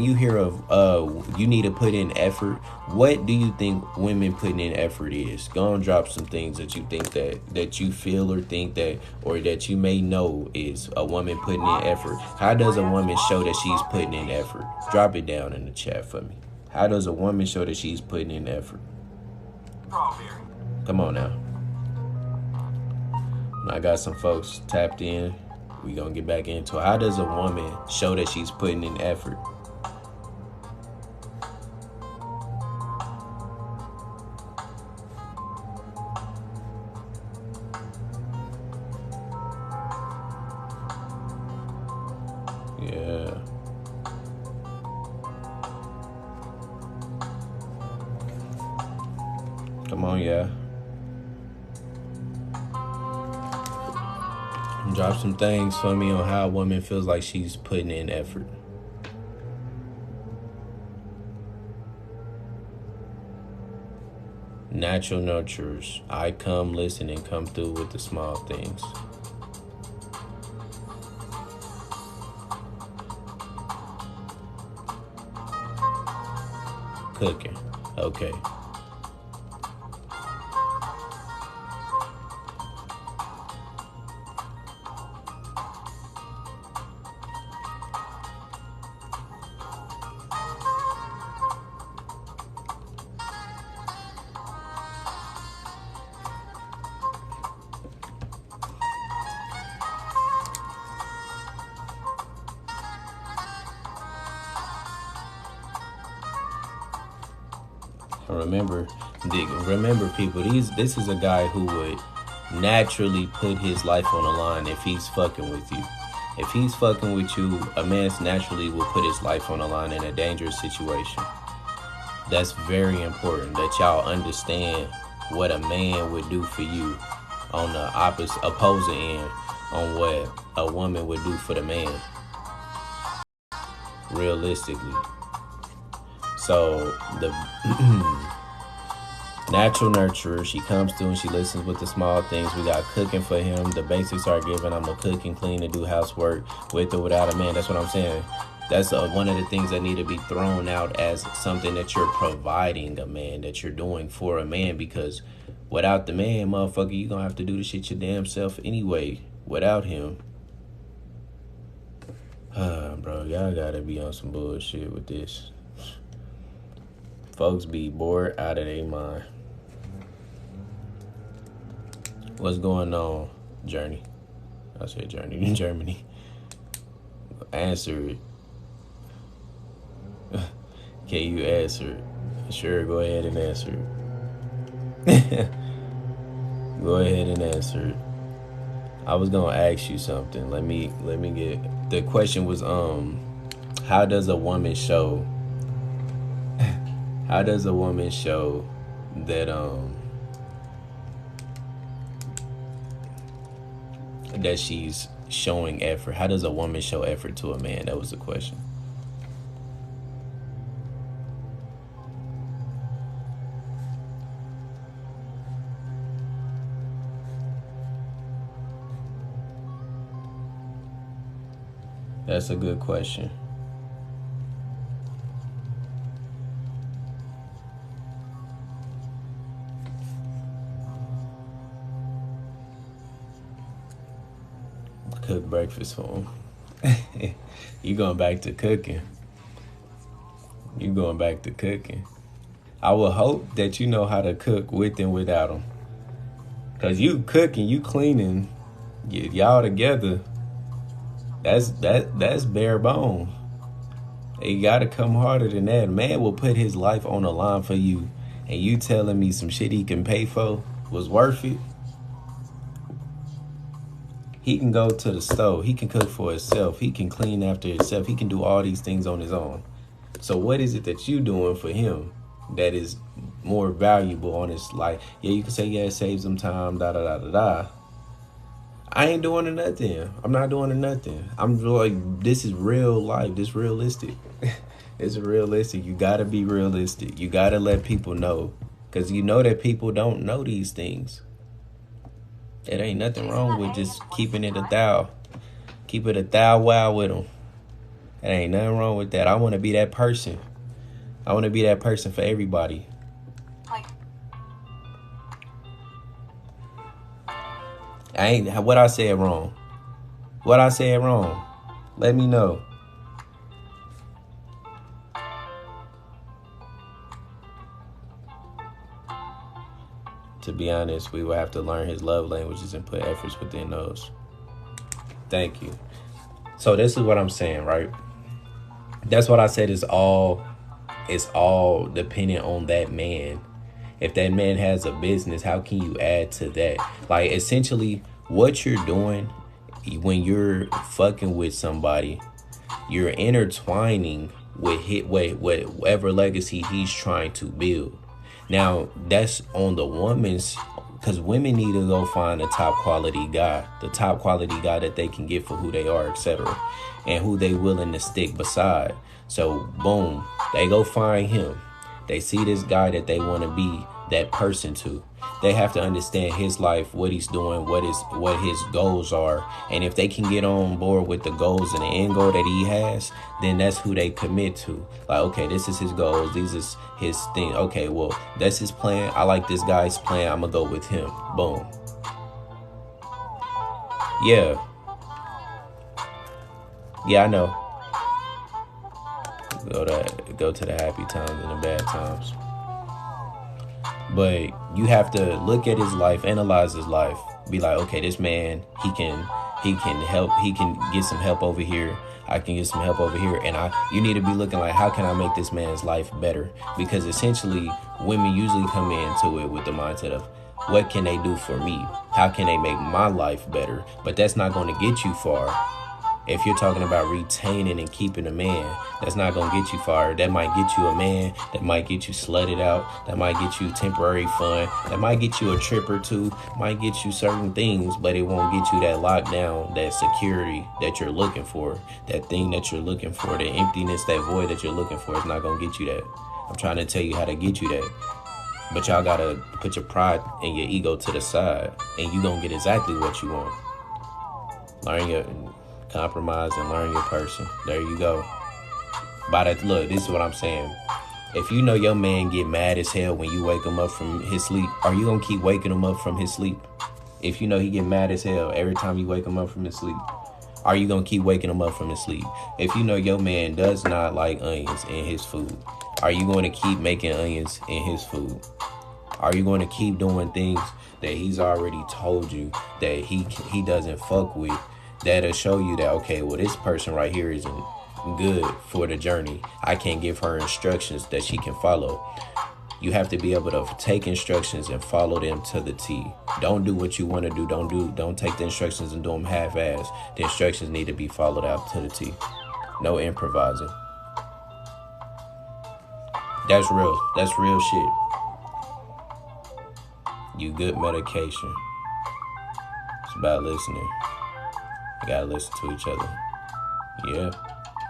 you hear of you need to put in effort? What do you think women putting in effort is? Go and drop some things that you think that you feel or think that, or that you may know is a woman putting in effort. How does a woman show that she's putting in effort? Drop it down in the chat for me. How does a woman show that she's putting in effort? Come on now. I got some folks tapped in. We gonna get back into it. How does a woman show that she's putting in effort? Yeah. Come on, yeah. Drop some things for me on how a woman feels like she's putting in effort. Natural nurturers. I come, listen, and come through with the small things. Cooking. Okay. Remember, people, this is a guy who would naturally put his life on the line if he's fucking with you. If he's fucking with you, a man naturally will put his life on the line in a dangerous situation. That's very important that y'all understand what a man would do for you on the opposing end on what a woman would do for the man, realistically. So the natural nurturer, she comes through and she listens with the small things. We got cooking for him. The basics are given. I'm gonna cook and clean and do housework with or without a man. That's what I'm saying. That's one of the things that need to be thrown out as something that you're providing a man, that you're doing for a man, because without the man, motherfucker, you gonna have to do the shit your damn self anyway without him. Bro, y'all gotta be on some bullshit with this. Folks be bored out of their mind. What's going on, Journey? I say Journey in Germany. Answer it. Can you answer it? Sure, go ahead and answer it. Go ahead and answer it. I was gonna ask you something. Let me get the question was how does a woman show that that she's showing effort? How does a woman show effort to a man? That was the question. That's a good question. Cook breakfast for him. You going back to cooking. You going back to cooking. I will hope that you know how to cook with and without him. Cause you cooking, you cleaning, y'all together. That's bare bone. You gotta come harder than that. Man will put his life on the line for you, and you telling me some shit he can pay for was worth it? He can go to the stove. He can cook for himself. He can clean after himself. He can do all these things on his own. So what is it that you doing for him that is more valuable on his life? Yeah, you can say, yeah, it saves him time, da da da da da. I ain't doing nothing. I'm not doing nothing. I'm like, this is real life. This realistic. It's realistic. You gotta be realistic. You gotta let people know, because you know that people don't know these things. It ain't nothing wrong with just keeping it a thou. Keep it a thou wow with them. It ain't nothing wrong with that. I want to be that person. I want to be that person for everybody. What I said wrong. What I said wrong. Let me know. To be honest, we will have to learn his love languages and put efforts within those. Thank you. So this is what I'm saying, right? That's what I said is all dependent on that man. If that man has a business, how can you add to that? Like, essentially, what you're doing when you're fucking with somebody, you're intertwining with whatever legacy he's trying to build. Now, that's on the woman's, because women need to go find a top quality guy, the top quality guy that they can get for who they are, etc., and who they willing to stick beside. So, boom, they go find him. They see this guy that they want to be that person to. They have to understand his life, what he's doing, what his goals are. And if they can get on board with the goals and the end goal that he has, then that's who they commit to. Like, okay, this is his goals. These is his thing. Okay, well, that's his plan. I like this guy's plan. I'm going to go with him. Boom. Yeah. Yeah, I know. Go to the happy times and the bad times. But you have to look at his life, analyze his life, be like, okay, this man, he can help, he can get some help over here. I can get some help over here. And you need to be looking like, how can I make this man's life better? Because essentially, women usually come into it with the mindset of, what can they do for me? How can they make my life better? But that's not going to get you far. If you're talking about retaining and keeping a man, that's not going to get you far. That might get you a man. That might get you slutted out. That might get you temporary fun. That might get you a trip or two. Might get you certain things, but it won't get you that lockdown, that security that you're looking for. That thing that you're looking for, the emptiness, that void that you're looking for is not going to get you that. I'm trying to tell you how to get you that. But y'all got to put your pride and your ego to the side, and you going to get exactly what you want. Learn your compromise and learn your person. There you go. By that, look, this is what I'm saying. If you know your man get mad as hell when you wake him up from his sleep, are you gonna keep waking him up from his sleep? If you know he get mad as hell every time you wake him up from his sleep, are you gonna keep waking him up from his sleep? If you know your man does not like onions in his food, are you going to keep making onions in his food? Are you going to keep doing things that he's already told you that he doesn't fuck with? That'll show you that, okay, well, this person right here isn't good for the journey. I can't give her instructions that she can follow. You have to be able to take instructions and follow them to the T. Don't do what you want to do. Don't take the instructions and do them half-ass. The instructions need to be followed out to the T. No improvising. That's real. That's real shit. You good medication. It's about listening. You gotta listen to each other. Yeah.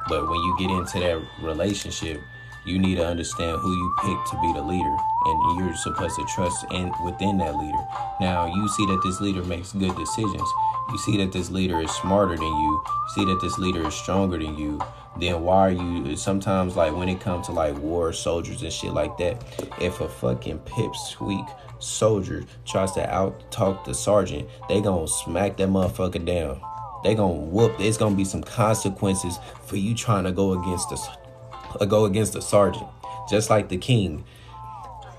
But when you get into that relationship, you need to understand who you pick to be the leader. And you're supposed to trust within that leader. Now, you see that this leader makes good decisions. You see that this leader is smarter than you. You see that this leader is stronger than you. Then why are you, sometimes like when it comes to like war soldiers and shit like that, if a fucking pipsqueak soldier tries to out-talk the sergeant, they gonna smack that motherfucker down. They gonna whoop. There's gonna be some consequences for you trying to go against the sergeant. Just like the king.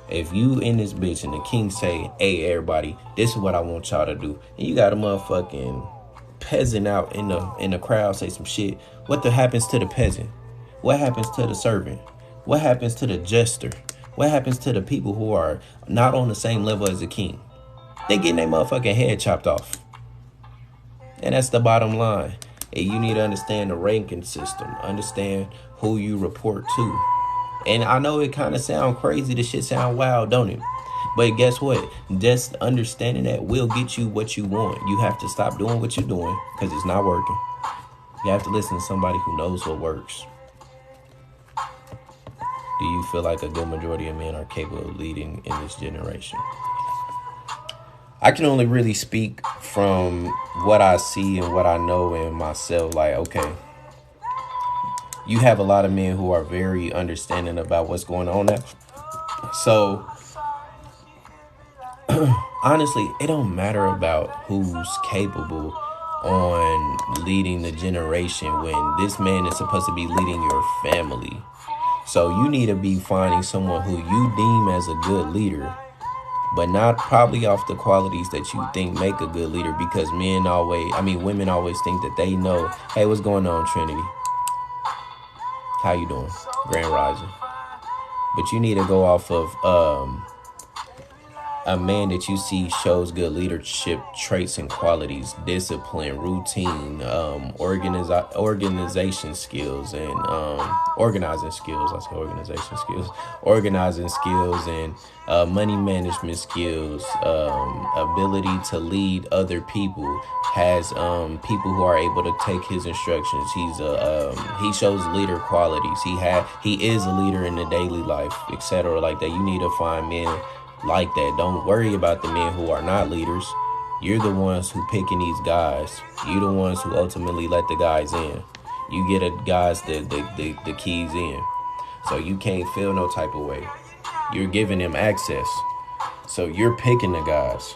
If you in this bitch and the king say, hey, everybody, this is what I want y'all to do. And you got a motherfucking peasant out in the crowd say some shit. What happens to the peasant? What happens to the servant? What happens to the jester? What happens to the people who are not on the same level as the king? They getting their motherfucking head chopped off. And that's the bottom line. And you need to understand the ranking system. Understand who you report to. And I know it kind of sound crazy. This shit sound wild, don't it? But guess what? Just understanding that will get you what you want. You have to stop doing what you're doing because it's not working. You have to listen to somebody who knows what works. Do you feel like a good majority of men are capable of leading in this generation? I can only really speak from what I see and what I know in myself. Like, okay, you have a lot of men who are very understanding about what's going on now. So, honestly, it don't matter about who's capable on leading the generation when this man is supposed to be leading your family. So you need to be finding someone who you deem as a good leader, but not probably off the qualities that you think make a good leader, because women always think that they know, hey, what's going on, Trinity? How you doing? Grand Rising. But you need to go off of a man that you see shows good leadership traits and qualities, discipline, routine, organization skills, and organizing skills. I say organization skills, organizing skills, and money management skills, ability to lead other people, has people who are able to take his instructions. He shows leader qualities. He is a leader in the daily life, etc. Like that. You need to find men like that. Don't worry about the men who are not leaders. You're the ones who picking these guys. You're the ones who ultimately let the guys in. You get the keys in. So you can't feel no type of way. You're giving them access. So you're picking the guys.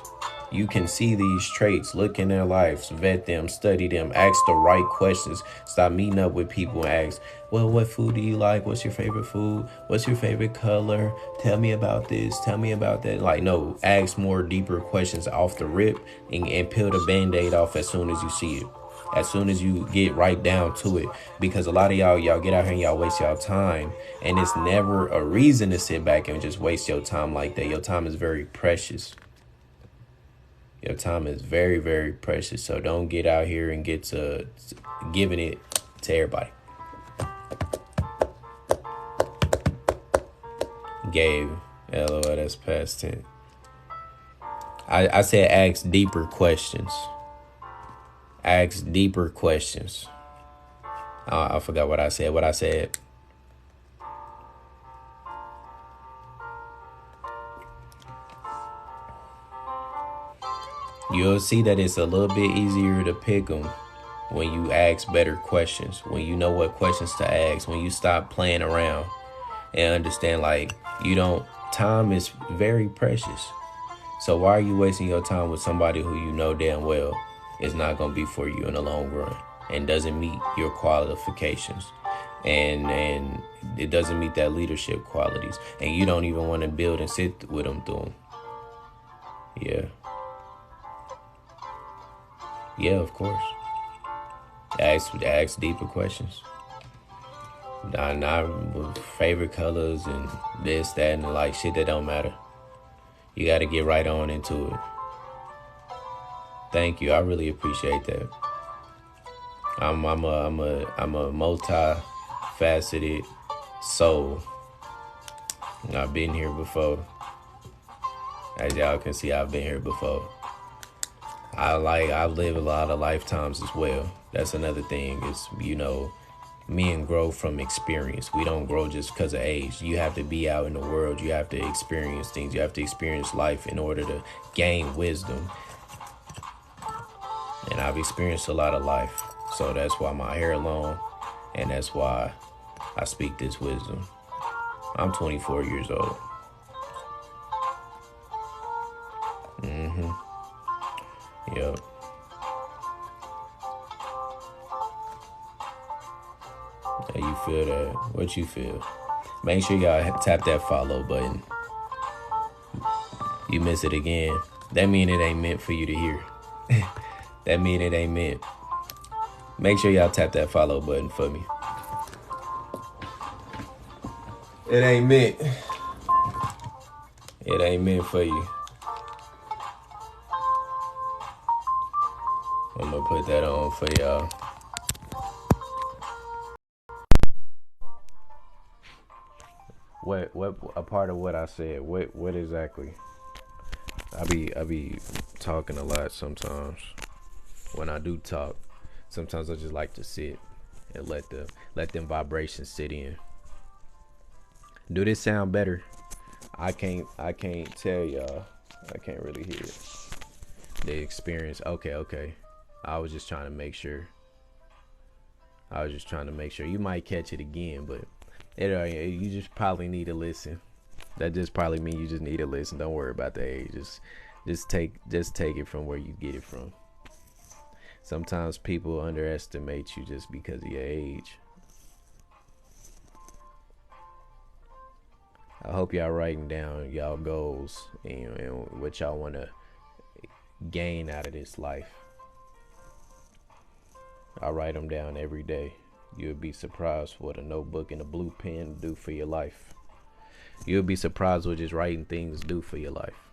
You can see these traits, look in their lives, vet them, study them, ask the right questions. Stop meeting up with people and ask, well, what food do you like? What's your favorite food? What's your favorite color? Tell me about this. Tell me about that. Like, no, ask more deeper questions off the rip and peel the Band-Aid off as soon as you see it. As soon as you get right down to it. Because a lot of y'all get out here and y'all waste y'all time. And it's never a reason to sit back and just waste your time like that. Your time is very precious. Your time is very, very precious. So don't get out here and get to giving it to everybody. Gabe, LOL, that's past 10. I said ask deeper questions. Ask deeper questions. I forgot what I said. What I said. You'll see that it's a little bit easier to pick them when you ask better questions, when you know what questions to ask, when you stop playing around and understand, like, time is very precious. So why are you wasting your time with somebody who you know damn well is not going to be for you in the long run and doesn't meet your qualifications and it doesn't meet that leadership qualities, and you don't even want to build and sit with them through them? Yeah. Yeah, of course. Ask deeper questions. Not with favorite colors and this, that, and like shit that don't matter. You got to get right on into it. Thank you. I really appreciate that. I'm a multifaceted soul. I've been here before. As y'all can see, I've been here before. I live a lot of lifetimes as well. That's another thing is, men grow from experience. We don't grow just because of age. You have to be out in the world. You have to experience things. You have to experience life in order to gain wisdom. And I've experienced a lot of life. So that's why my hair long. And that's why I speak this wisdom. I'm 24 years old. Yep. How you feel that? What you feel? Make sure y'all tap that follow button. You miss it again, that mean it ain't meant for you to hear. That mean it ain't meant. Make sure y'all tap that follow button for me. It ain't meant. It ain't meant for you. I'm gonna put that on for y'all. What a part of what I said? What exactly? I be talking a lot sometimes. When I do talk, sometimes I just like to sit and let them vibrations sit in. Do this sound better? I can't tell y'all. I can't really hear it. The experience. Okay. I was just trying to make sure. You might catch it again, but you just probably need to listen. That just probably means you just need to listen. Don't worry about the age. Just take it from where you get it from. Sometimes people underestimate you just because of your age. I hope y'all writing down y'all goals and what y'all want to gain out of this life. I write them down every day. You'll be surprised what a notebook and a blue pen do for your life. You'll be surprised what just writing things do for your life.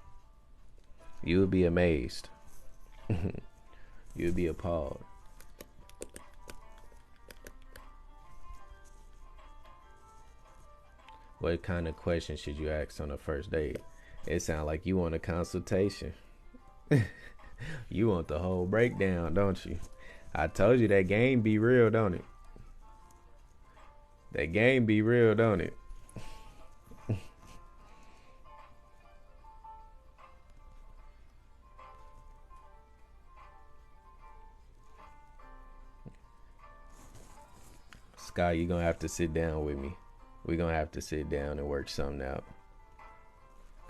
You'll be amazed. You'll be appalled. What kind of questions should you ask on the first date? It sounds like you want a consultation. You want the whole breakdown, don't you? I told you that game be real, don't it? That game be real, don't it? Sky, you're gonna have to sit down with me. We're gonna have to sit down and work something out.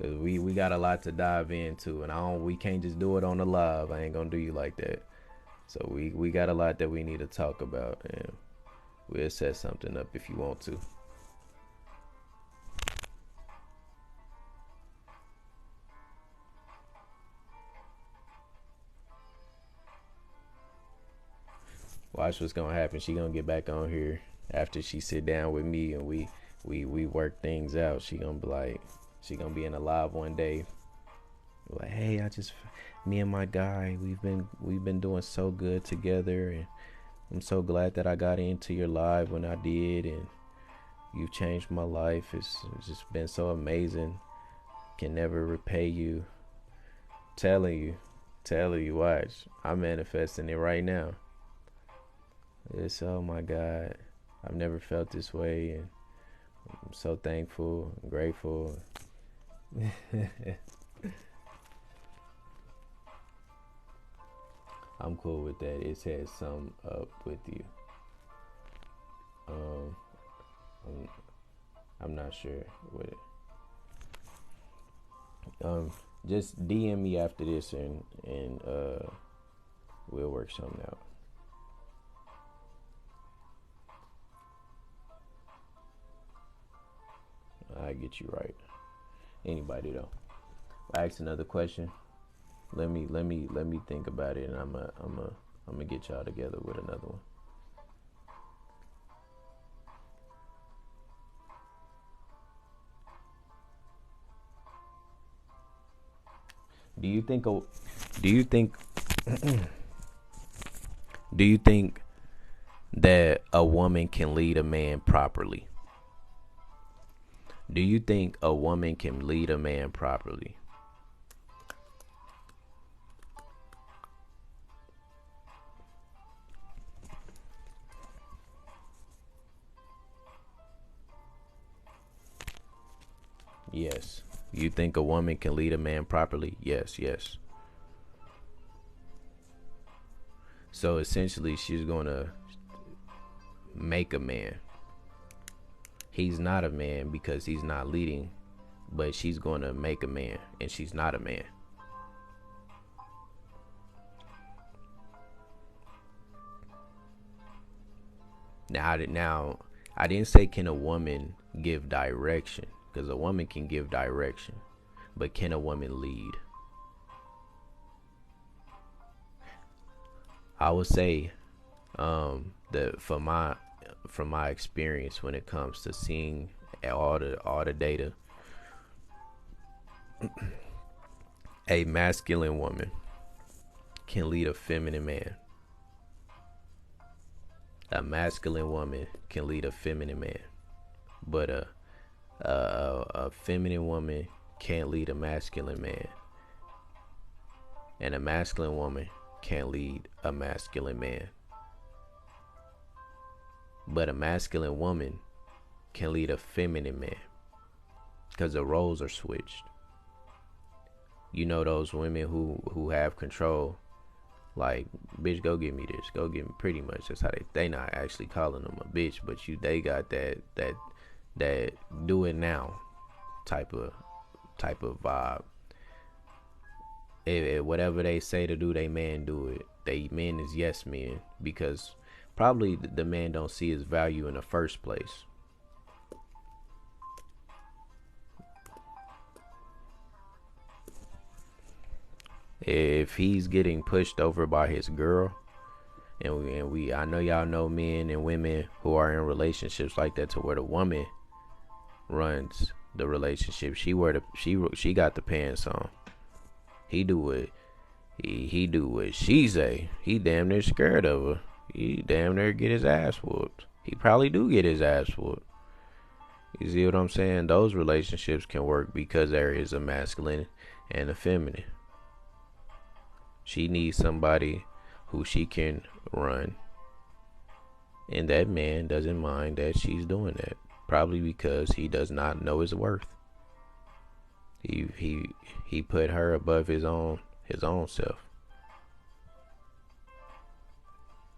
Cause we got a lot to dive into, and we can't just do it on the live. I ain't gonna do you like that. So we got a lot that we need to talk about, and we'll set something up if you want to. Watch what's gonna happen. She gonna get back on here after she sit down with me and we work things out. She gonna be in a live one day like, hey, me and my guy, we've been doing so good together, and I'm so glad that I got into your live when I did, and you've changed my life. It's just been so amazing. Can never repay you. Telling you, watch. I'm manifesting it right now. It's, oh my God, I've never felt this way, and I'm so thankful and grateful. I'm cool with that. It says some up with you. I'm not sure what it. Just DM me after this, and we'll work something out. I get you right. Anybody though. I ask another question. Let me think about it, and I'm gonna get y'all together with another one. Do you think that a woman can lead a man properly? Do you think a woman can lead a man properly? Yes. You think a woman can lead a man properly? Yes. So essentially, she's going to make a man. He's not a man because he's not leading, but she's going to make a man, and she's not a man. Now, I didn't say can a woman give direction, because a woman can give direction, but can a woman lead? I would say that from my experience, when it comes to seeing all the data, a masculine woman can lead a feminine man. A masculine woman can lead a feminine man, but a feminine woman can't lead a masculine man, and a masculine woman can't lead a masculine man, but a masculine woman can lead a feminine man, because the roles are switched. You know, those women who have control, like, bitch, go get me this, go get me, pretty much that's how they not actually calling them a bitch, but they got that do it now type of vibe. If whatever they say to do, they man do it. They men is yes men, because probably the man don't see his value in the first place. If he's getting pushed over by his girl, and we I know y'all know men and women who are in relationships like that, to where the woman runs the relationship. She got the pants on. He do what she say. He damn near scared of her. He damn near get his ass whooped. He probably do get his ass whooped. You see what I'm saying? Those relationships can work because there is a masculine and a feminine. She needs somebody who she can run, and that man doesn't mind that she's doing that, probably because he does not know his worth. He put her above his own self.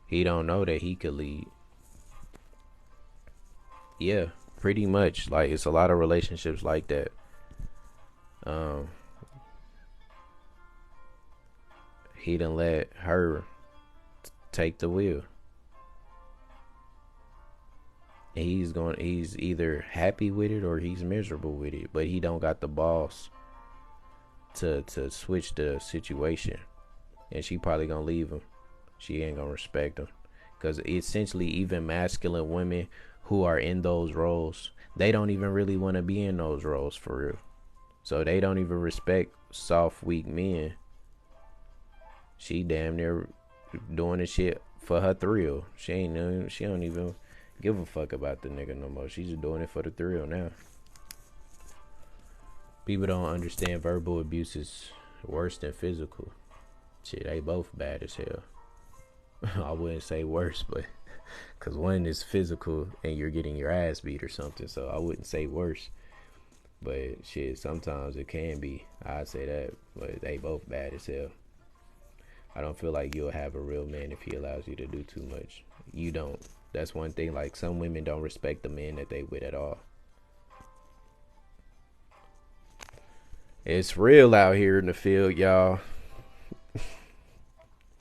He don't know that he could lead. Yeah, pretty much. Like, it's a lot of relationships like that. He done let her take the wheel. He's either happy with it or he's miserable with it, but he don't got the balls to switch the situation, and she probably gonna leave him. She ain't gonna respect him, because essentially, even masculine women who are in those roles, they don't even really want to be in those roles for real. So they don't even respect soft, weak men. She damn near doing the shit for her thrill. She don't even give a fuck about the nigga no more. She's just doing it for the thrill now. People don't understand verbal abuse is worse than physical. Shit, they both bad as hell. I wouldn't say worse, but because one is physical and you're getting your ass beat or something, so I wouldn't say worse. But shit, sometimes it can be. I'd say that, but they both bad as hell. I don't feel like you'll have a real man if he allows you to do too much. You don't. That's one thing. Like, some women don't respect the men that they with at all. It's real out here in the field, y'all.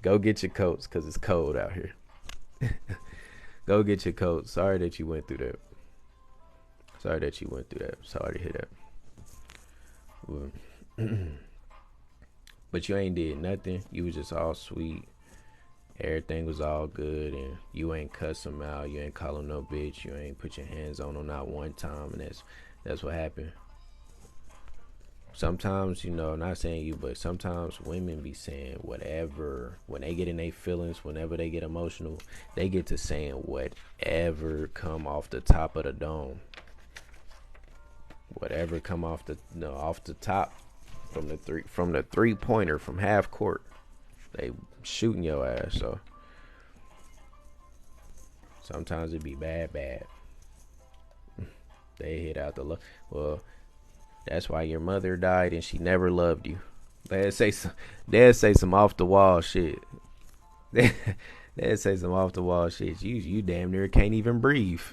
Go get your coats, because it's cold out here. Go get your coats. Sorry that you went through that. Sorry that you went through that. Sorry to hear that. But you ain't did nothing. You was just all sweet. Everything was all good, and you ain't cuss him out. You ain't call him no bitch. You ain't put your hands on him not one time, and that's what happened. Sometimes, you know, not saying you, but sometimes women be saying whatever. When they get in their feelings, whenever they get emotional, they get to saying whatever come off the top of the dome. Whatever come off the top from the 3-pointer from half court. They shooting your ass. So sometimes it be bad. They hit out the love. Well, that's why your mother died and she never loved you. They'd say some off the wall shit. They'd say some off the wall shit. You damn near can't even breathe.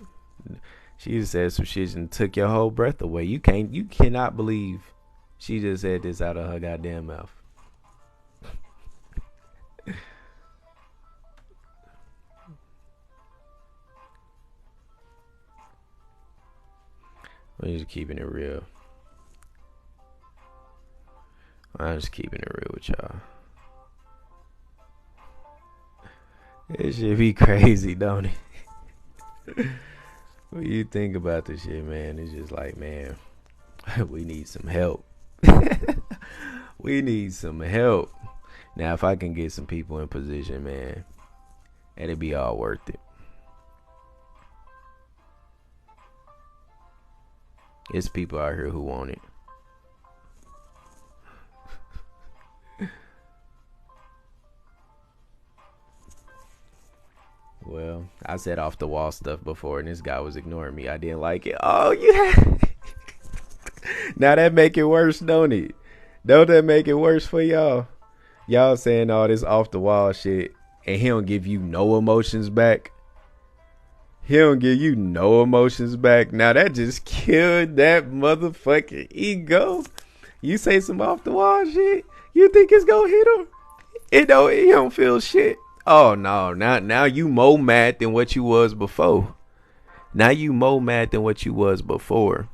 She just said some shit and took your whole breath away. You cannot believe she just said this out of her goddamn mouth. I'm just keeping it real. I'm just keeping it real with y'all. It should be crazy, don't it? When you think about this shit, man, it's just like, man, we need some help. We need some help. Now, if I can get some people in position, man, it'll be all worth it. It's people out here who want it. Well, I said off the wall stuff before, and this guy was ignoring me. I didn't like it. Oh, yeah. Now that make it worse, don't it? Don't that make it worse for y'all? Y'all saying all this off the wall shit, and he don't give you no emotions back. He don't give you no emotions back. Now that just killed that motherfucking ego. You say some off the wall shit, you think it's gonna hit him? He don't feel shit. Oh no, now you more mad than what you was before. Now you more mad than what you was before.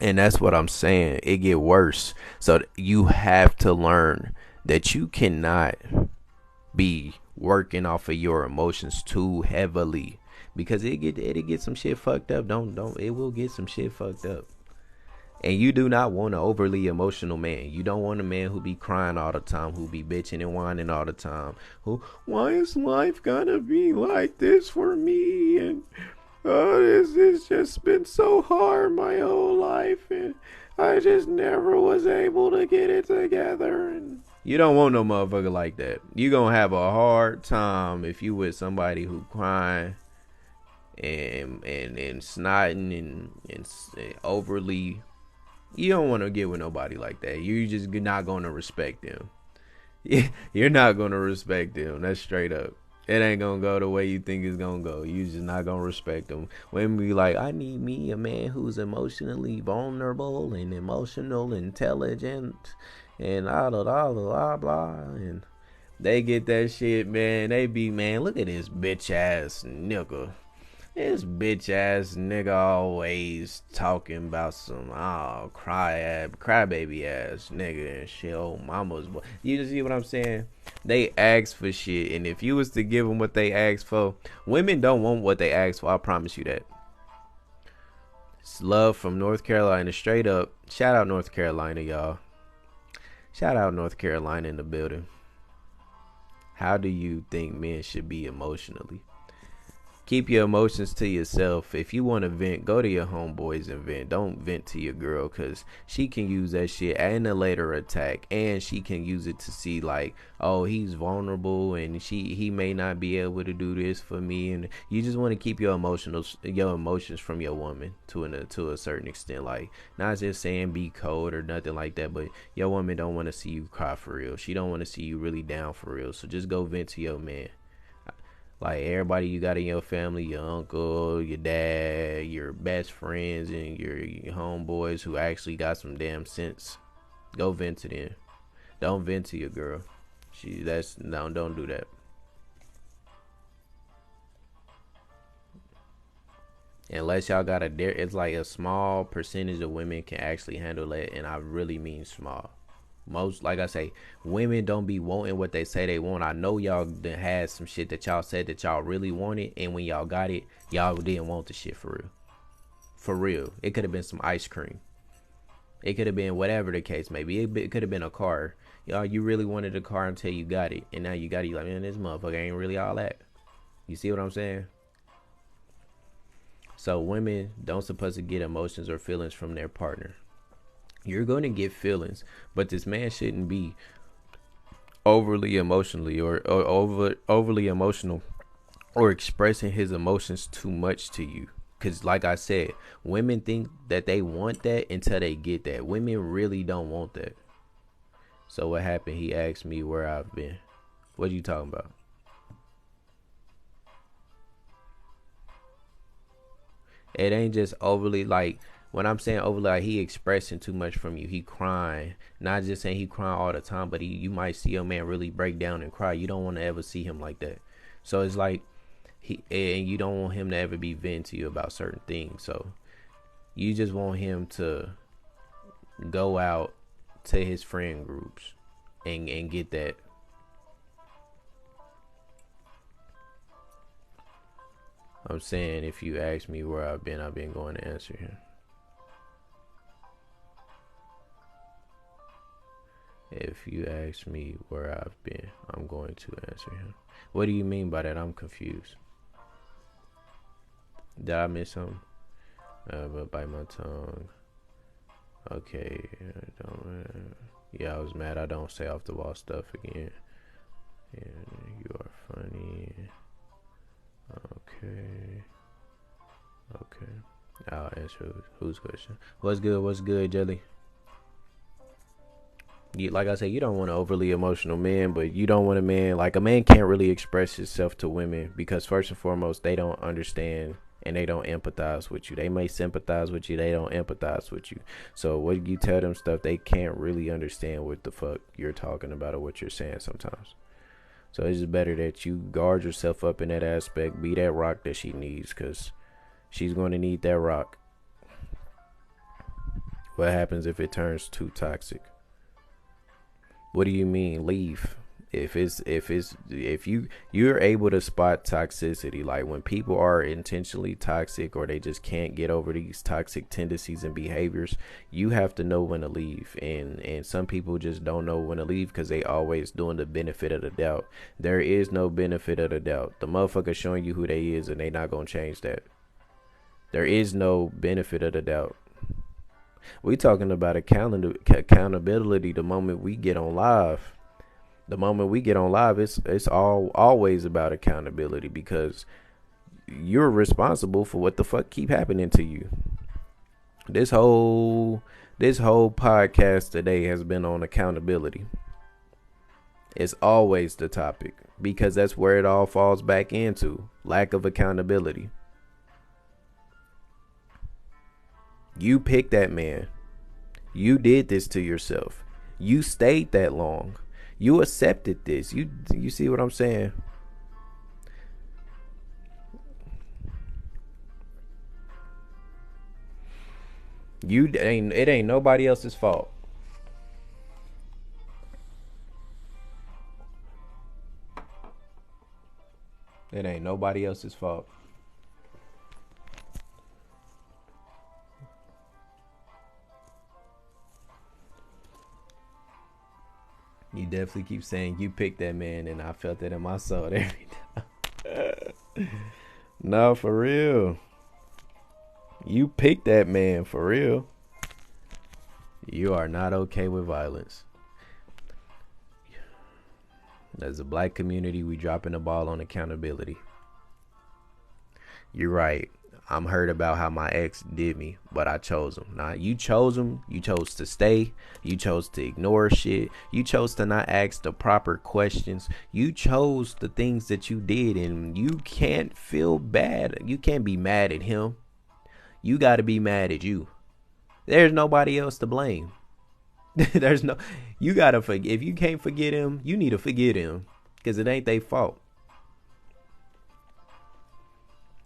And that's what I'm saying. It get worse. So you have to learn that you cannot be working off of your emotions too heavily, because it'll get some shit fucked up. It will get some shit fucked up. And you do not want an overly emotional man. You don't want a man who be crying all the time, who be bitching and whining all the time. Why is life gonna be like this for me? And this has just been so hard my whole life, and I just never was able to get it together. And you don't want no motherfucker like that. You gonna have a hard time if you with somebody who crying and snotting and overly. You don't want to get with nobody like that. You're just not going to respect them. You're not going to respect them. That's straight up. It ain't going to go the way you think it's going to go. You're just not going to respect them. Women be like, I need me a man who's emotionally vulnerable and emotional intelligent and blah, blah. And they get that shit, man. They be, man, look at this bitch ass nigga. This bitch ass nigga always talking about some crybaby ass nigga and shit. Oh, mama's boy. You see what I'm saying? They ask for shit, and if you was to give them what they asked for, women don't want what they asked for. I promise you that. It's love from North Carolina, straight up. Shout out North Carolina, y'all. Shout out North Carolina in the building. How do you think men should be emotionally? Keep your emotions to yourself. If you want to vent, go to your homeboys and vent. Don't vent to your girl, because she can use that shit in a later attack, and she can use it to see like, oh, he's vulnerable and he may not be able to do this for me. And you just want to keep your emotions from your woman to a certain extent. Like, not just saying be cold or nothing like that, but your woman don't want to see you cry for real. She don't want to see you really down for real. So just go vent to your man. Like, everybody you got in your family, your uncle, your dad, your best friends, and your homeboys who actually got some damn sense, go vent to them. Don't vent to your girl. Don't do that. Unless y'all got it's like a small percentage of women can actually handle it, and I really mean small. Most, like I say, women don't be wanting what they say they want. I know y'all done had some shit that y'all said that y'all really wanted, and when y'all got it, y'all didn't want the shit for real. For real. It could have been some ice cream. It could have been whatever the case may be. It could have been a car. Y'all, you really wanted a car until you got it, and now you got it. You like, man, this motherfucker ain't really all that. You see what I'm saying? So women don't supposed to get emotions or feelings from their partner. You're going to get feelings, but this man shouldn't be overly emotionally or overly emotional or expressing his emotions too much to you. Because like I said, women think that they want that until they get that. Women really don't want that. So what happened? He asked me where I've been. What are you talking about? It ain't just overly like, when I'm saying overly, like, he expressing too much from you. He crying. Not just saying he crying all the time, but you might see your man really break down and cry. You don't want to ever see him like that. So it's like, and you don't want him to ever be venting to you about certain things. So you just want him to go out to his friend groups and get that. I'm saying, if you ask me where I've been going to answer him. If you ask me where I've been, I'm going to answer him. What do you mean by that? I'm confused. Did I miss something? But bite my tongue. Okay. Yeah, I was mad. I don't say off the wall stuff again. And you are funny. Okay. I'll answer whose question. What's good, Jelly? Like I said, you don't want an overly emotional man, but you don't want a man, like, a man can't really express himself to women because first and foremost, they don't understand and they don't empathize with you. They may sympathize with you, they don't empathize with you. So when you tell them stuff, they can't really understand what the fuck you're talking about or what you're saying sometimes. So it's just better that you guard yourself up in that aspect, be that rock that she needs, because she's going to need that rock. What happens if it turns too toxic? What do you mean leave? If you're able to spot toxicity, like when people are intentionally toxic or they just can't get over these toxic tendencies and behaviors, you have to know when to leave. And some people just don't know when to leave because they always doing the benefit of the doubt. There is no benefit of the doubt. The motherfucker showing you who they is and they not gonna change that. There is no benefit of the doubt. We talking about accountability. The moment we get on live, it's always about accountability because you're responsible for what the fuck keep happening to you. This whole podcast today has been on accountability. It's always the topic because that's where it all falls back into. Lack of accountability. You picked that man. You did this to yourself. You stayed that long. You accepted this. You see what I'm saying? It ain't nobody else's fault. It ain't nobody else's fault. You definitely keep saying you picked that man, and I felt that in my soul every time. No, for real. You picked that man, for real. You are not okay with violence. As a black community, we dropping the ball on accountability. You're right. I'm hurt about how my ex did me, but I chose him. Nah, you chose him. You chose to stay. You chose to ignore shit. You chose to not ask the proper questions. You chose the things that you did, and you can't feel bad. You can't be mad at him. You got to be mad at you. There's nobody else to blame. There's no, you got to forget. If you can't forget him, you need to forget him, because it ain't their fault.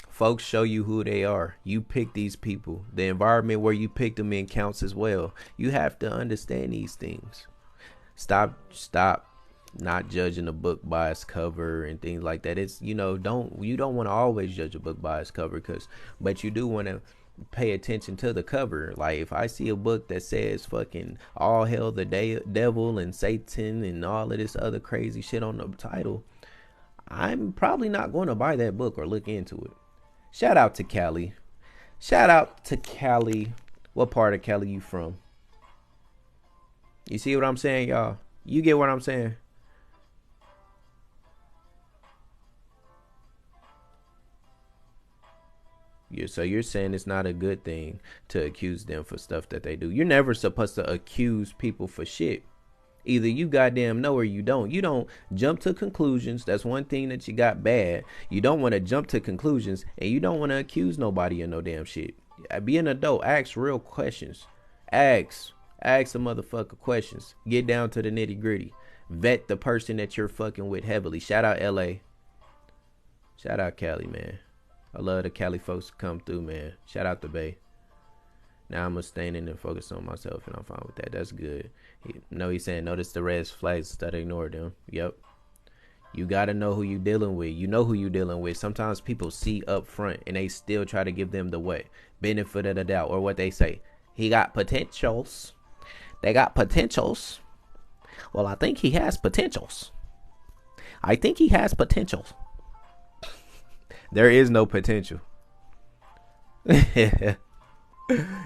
Folks show you who they are. You pick these people. The environment where you picked them in counts as well. You have to understand these things. Stop not judging a book by its cover and things like that. It's, you don't want to always judge a book by its cover, but you do want to pay attention to the cover. Like, if I see a book that says fucking all hell the devil and Satan and all of this other crazy shit on the title, I'm probably not going to buy that book or look into it. Shout out to Cali. Shout out to Cali. What part of Cali you from? You see what I'm saying, y'all? You get what I'm saying? So you're saying it's not a good thing to accuse them for stuff that they do. You're never supposed to accuse people for shit. Either you goddamn know or you don't. You don't jump to conclusions. That's one thing that you got bad. You don't want to jump to conclusions, and you don't want to accuse nobody of no damn shit. Be an adult. Ask real questions. Ask the motherfucker questions. Get down to the nitty gritty. Vet the person that you're fucking with heavily. Shout out LA. Shout out Cali, man. I love the Cali folks to come through, man. Shout out the Bay. Now I'm abstaining and focus on myself, and I'm fine with that. That's good. He's saying, notice the red flags, instead of ignore them. Yep. You got to know who you dealing with. You know who you dealing with. Sometimes people see up front, and they still try to give them the what? Benefit of the doubt, or what they say. He got potentials. They got potentials. Well, I think he has potentials. I think he has potentials. There is no potential.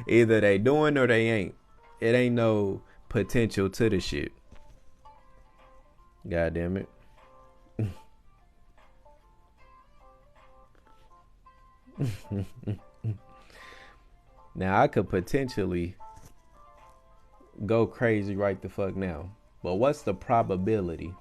Either they doing or they ain't. It ain't no potential to the shit. God damn it. Now I could potentially go crazy right the fuck now. But what's the probability?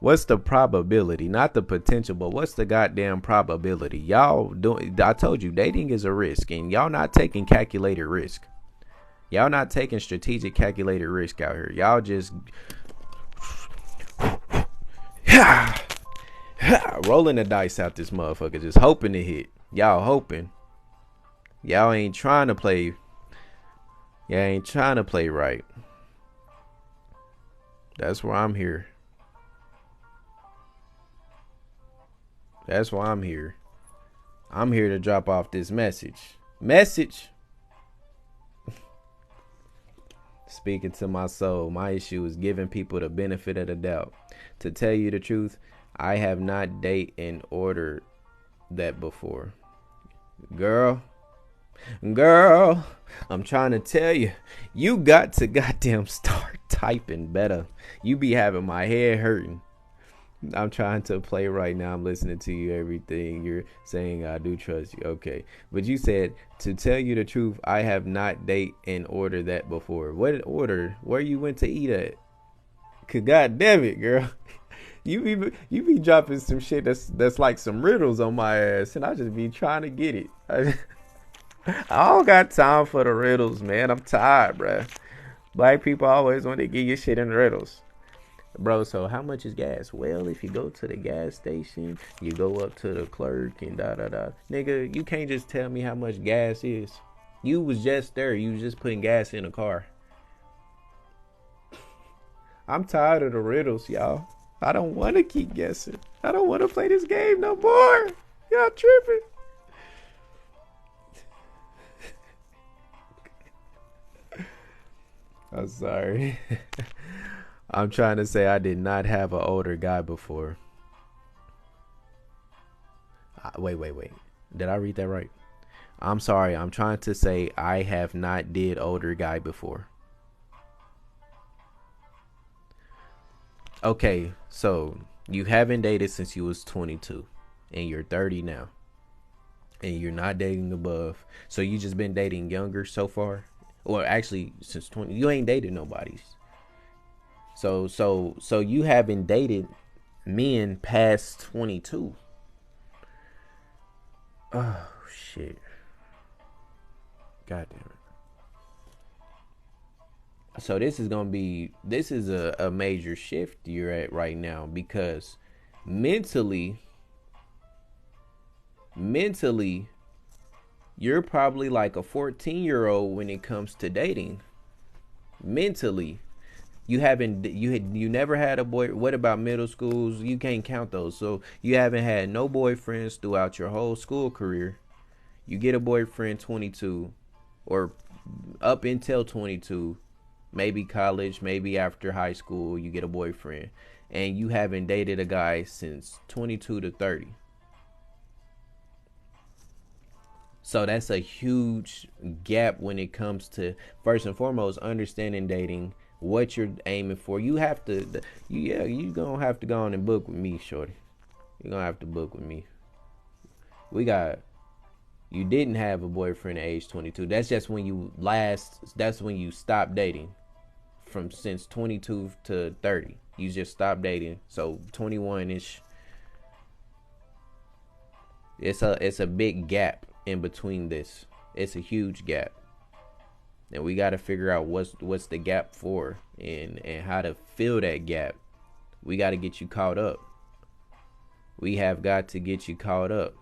What's the probability? Not the potential, but what's the goddamn probability? Y'all doing, I told you, dating is a risk, and y'all not taking calculated risk. Y'all not taking strategic calculated risk out here. Y'all just rolling the dice out this motherfucker, just hoping to hit. Y'all hoping. Y'all ain't trying to play. Y'all ain't trying to play right. That's why I'm here. That's why I'm here. I'm here to drop off this message. Speaking to my soul, my issue is giving people the benefit of the doubt. To tell you the truth, I have not date and ordered that before. Girl, I'm trying to tell you, you got to goddamn start typing better. You be having my head hurting. I'm trying to play right now. I'm listening to you, everything you're saying. I do trust you. Okay. But you said, to tell you the truth, I have not date and ordered that before. What order? Where you went to eat at? Cause God damn it, girl. You be dropping some shit that's like some riddles on my ass, and I just be trying to get it. I don't got time for the riddles, man. I'm tired, bruh. Black people always want to give you shit in riddles. Bro, so how much is gas? Well, if you go to the gas station, you go up to the clerk and da-da-da. Nigga, you can't just tell me how much gas is. You was just there. You was just putting gas in a car. I'm tired of the riddles, y'all. I don't want to keep guessing. I don't want to play this game no more. Y'all tripping. I sorry. I'm trying to say I did not have an older guy before. Wait. Did I read that right? I'm sorry. I'm trying to say I have not did older guy before. Okay, so you haven't dated since you was 22 and you're 30 now. And you're not dating above. So you just been dating younger so far? Or actually since 20. You ain't dated nobody. So you haven't dated men past 22. Oh shit. God damn it. So this is a major shift you're at right now, because mentally you're probably like a 14-year-old when it comes to dating. Mentally, you never had a boy. What about middle schools? You can't count those. So you haven't had no boyfriends throughout your whole school career. You get a boyfriend 22 or up until 22. Maybe college, maybe after high school, you get a boyfriend, and you haven't dated a guy since 22 to 30. So that's a huge gap when it comes to, first and foremost, understanding dating, what you're aiming for. You have to, you're going to have to go on and book with me, shorty. You're going to have to book with me. You didn't have a boyfriend at age 22. That's just when that's when you stopped dating. From since 22 to 30, you just stopped dating. So 21-ish. It's a big gap in between this. It's a huge gap, and we got to figure out what's the gap for, and how to fill that gap. We got to get you caught up. We have got to get you caught up.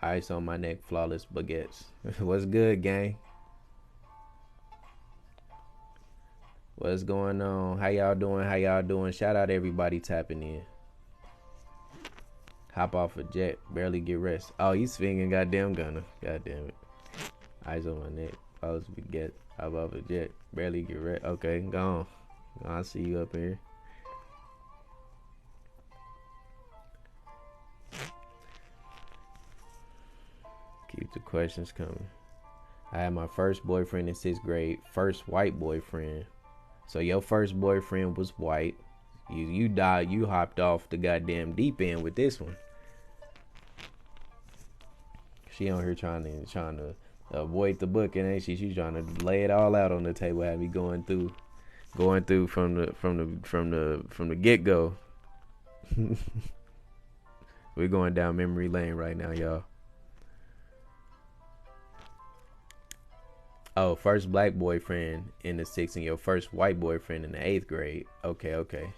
Ice on my neck, flawless baguettes. What's good, gang? What's going on? How y'all doing? Shout out everybody tapping in. Hop off a jet, barely get rest. Oh, you swinging goddamn gunner. Goddamn it. Eyes on my neck. Flawless baguette. Hop off a jet, barely get rest. Okay, go on. I'll see you up here. Keep the questions coming. I had my first boyfriend in 6th grade. First white boyfriend. So your first boyfriend was white. You died. You hopped off the goddamn deep end with this one. She on here trying to avoid the booking, ain't she? She's trying to lay it all out on the table. Have me going through from the get go. We're going down memory lane right now, y'all. Oh, first black boyfriend in the 6th and your first white boyfriend in the 8th grade. Okay.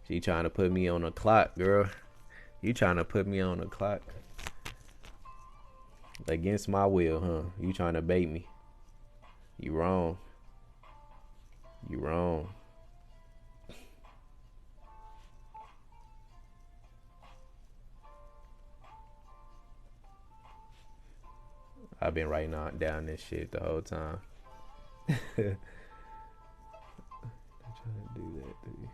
She trying to put me on a clock, girl. You trying to put me on a clock. Against my will, huh? You trying to bait me. You wrong. I've been writing down this shit the whole time. I'm trying to do that to you.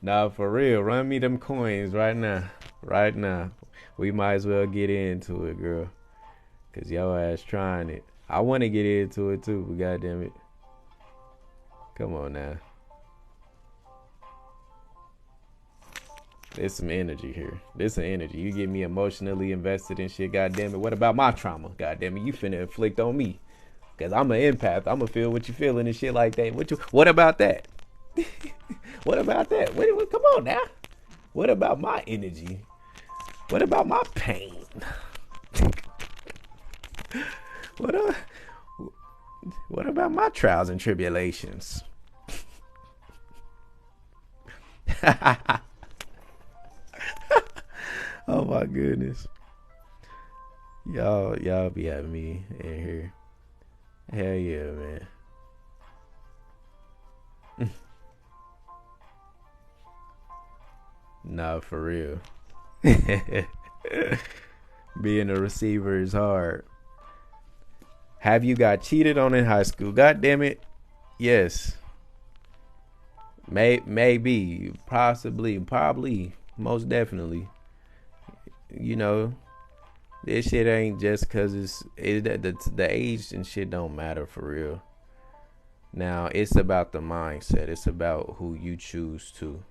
Nah, for real. Run me them coins right now. Right now. We might as well get into it, girl. Cause your ass trying it. I want to get into it too, but goddamn it. Come on now. There's some energy here. There's some energy. You get me emotionally invested in shit. God damn it. What about my trauma? God damn it. You finna inflict on me. Cause I'm an empath. I'm gonna feel what you feeling and shit like that. What about that? What about that? Come on now. What about my energy? What about my pain? What about my trials and tribulations? Oh my goodness. Y'all be having me in here. Hell yeah, man. Nah, for real. Being a receiver is hard. Have you got cheated on in high school? God damn it. Yes. Maybe. Possibly. Probably. Most definitely. You know, this shit ain't just because the age and shit don't matter for real. Now, it's about the mindset. It's about who you choose to.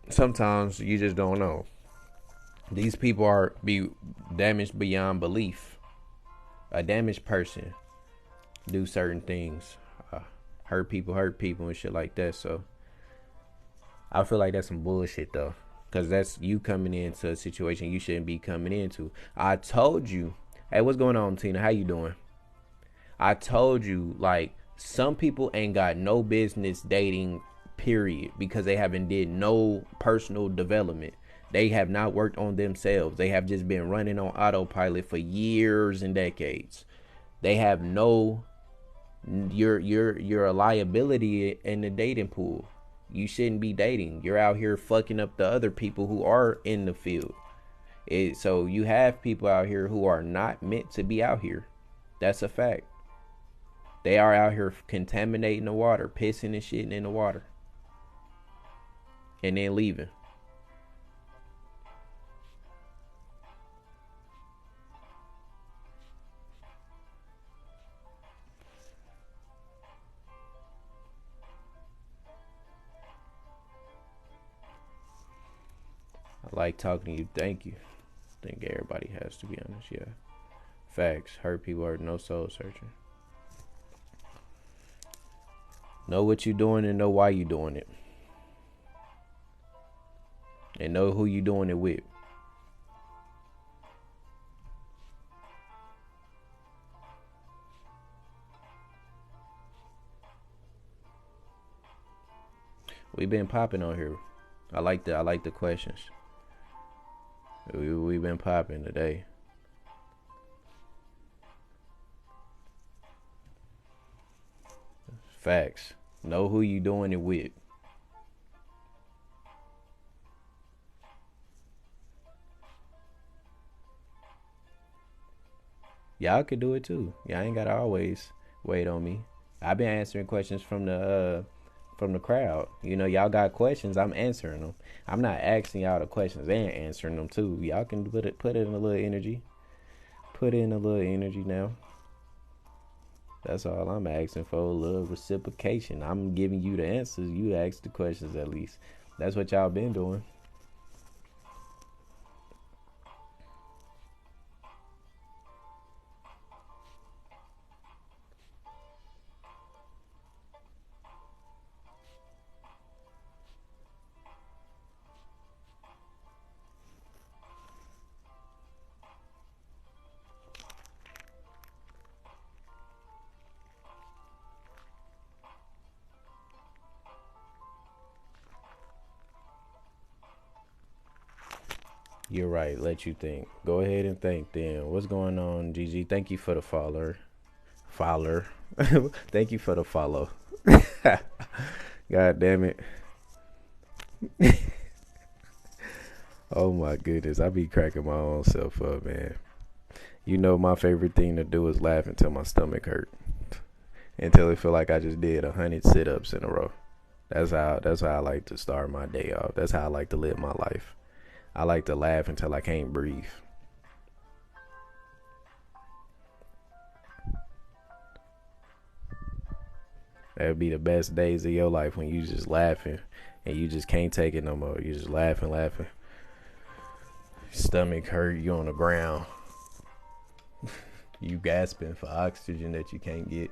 Sometimes you just don't know. These people be damaged beyond belief. A damaged person do certain things. Hurt people and shit like that. So, I feel like that's some bullshit, though. Because that's you coming into a situation you shouldn't be coming into. I told you. Hey, what's going on, Tina? How you doing? I told you, like, some people ain't got no business dating, period. Because they haven't did no personal development. They have not worked on themselves. They have just been running on autopilot for years and decades. They have no... You're a liability in the dating pool. You shouldn't be dating. You're out here fucking up the other people who are in the field. So you have people out here who are not meant to be out here. That's a fact. They are out here contaminating the water, pissing and shitting in the water, and then leaving. I like talking to you. Thank you. I think everybody has, to be honest. Yeah. Facts. Hurt people are no soul searching. Know what you're doing and know why you're doing it. And know who you're doing it with. We've been popping on here. I like the questions. We've been popping today. Facts. Know who you doing it with. Y'all could do it too. Y'all ain't gotta always wait on me. I've been answering questions from the crowd. You know, y'all got questions, I'm answering them. I'm not asking y'all the questions and answering them too. Y'all can put it in a little energy. Put in a little energy now. That's all I'm asking for, a little reciprocation. I'm giving you the answers. You ask the questions at least. That's what y'all been doing. You're right. Let you think. Go ahead and think then. What's going on, GG? Thank you for the follower. Thank you for the follow. God damn it. Oh my goodness. I be cracking my own self up, man. You know my favorite thing to do is laugh until my stomach hurt. Until it feel like I just did 100 sit-ups in a row. That's how I like to start my day off. That's how I like to live my life. I like to laugh until I can't breathe. That would be the best days of your life when you just laughing and you just can't take it no more. You just laughing. Stomach hurt, you on the ground. You gasping for oxygen that you can't get.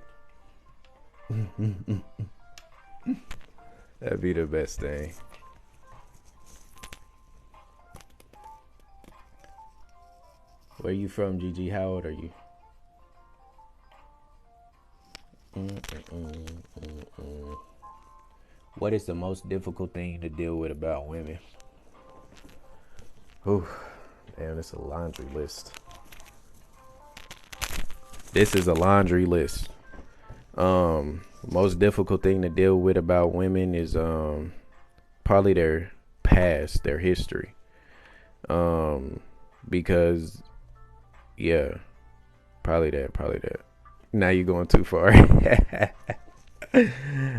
That'd be the best thing. Where you from, GG? How old are you? What is the most difficult thing to deal with about women? Ooh, damn, it's a laundry list. This is a laundry list. Most difficult thing to deal with about women is probably their past, their history. Because yeah, Probably that. Now you're going too far.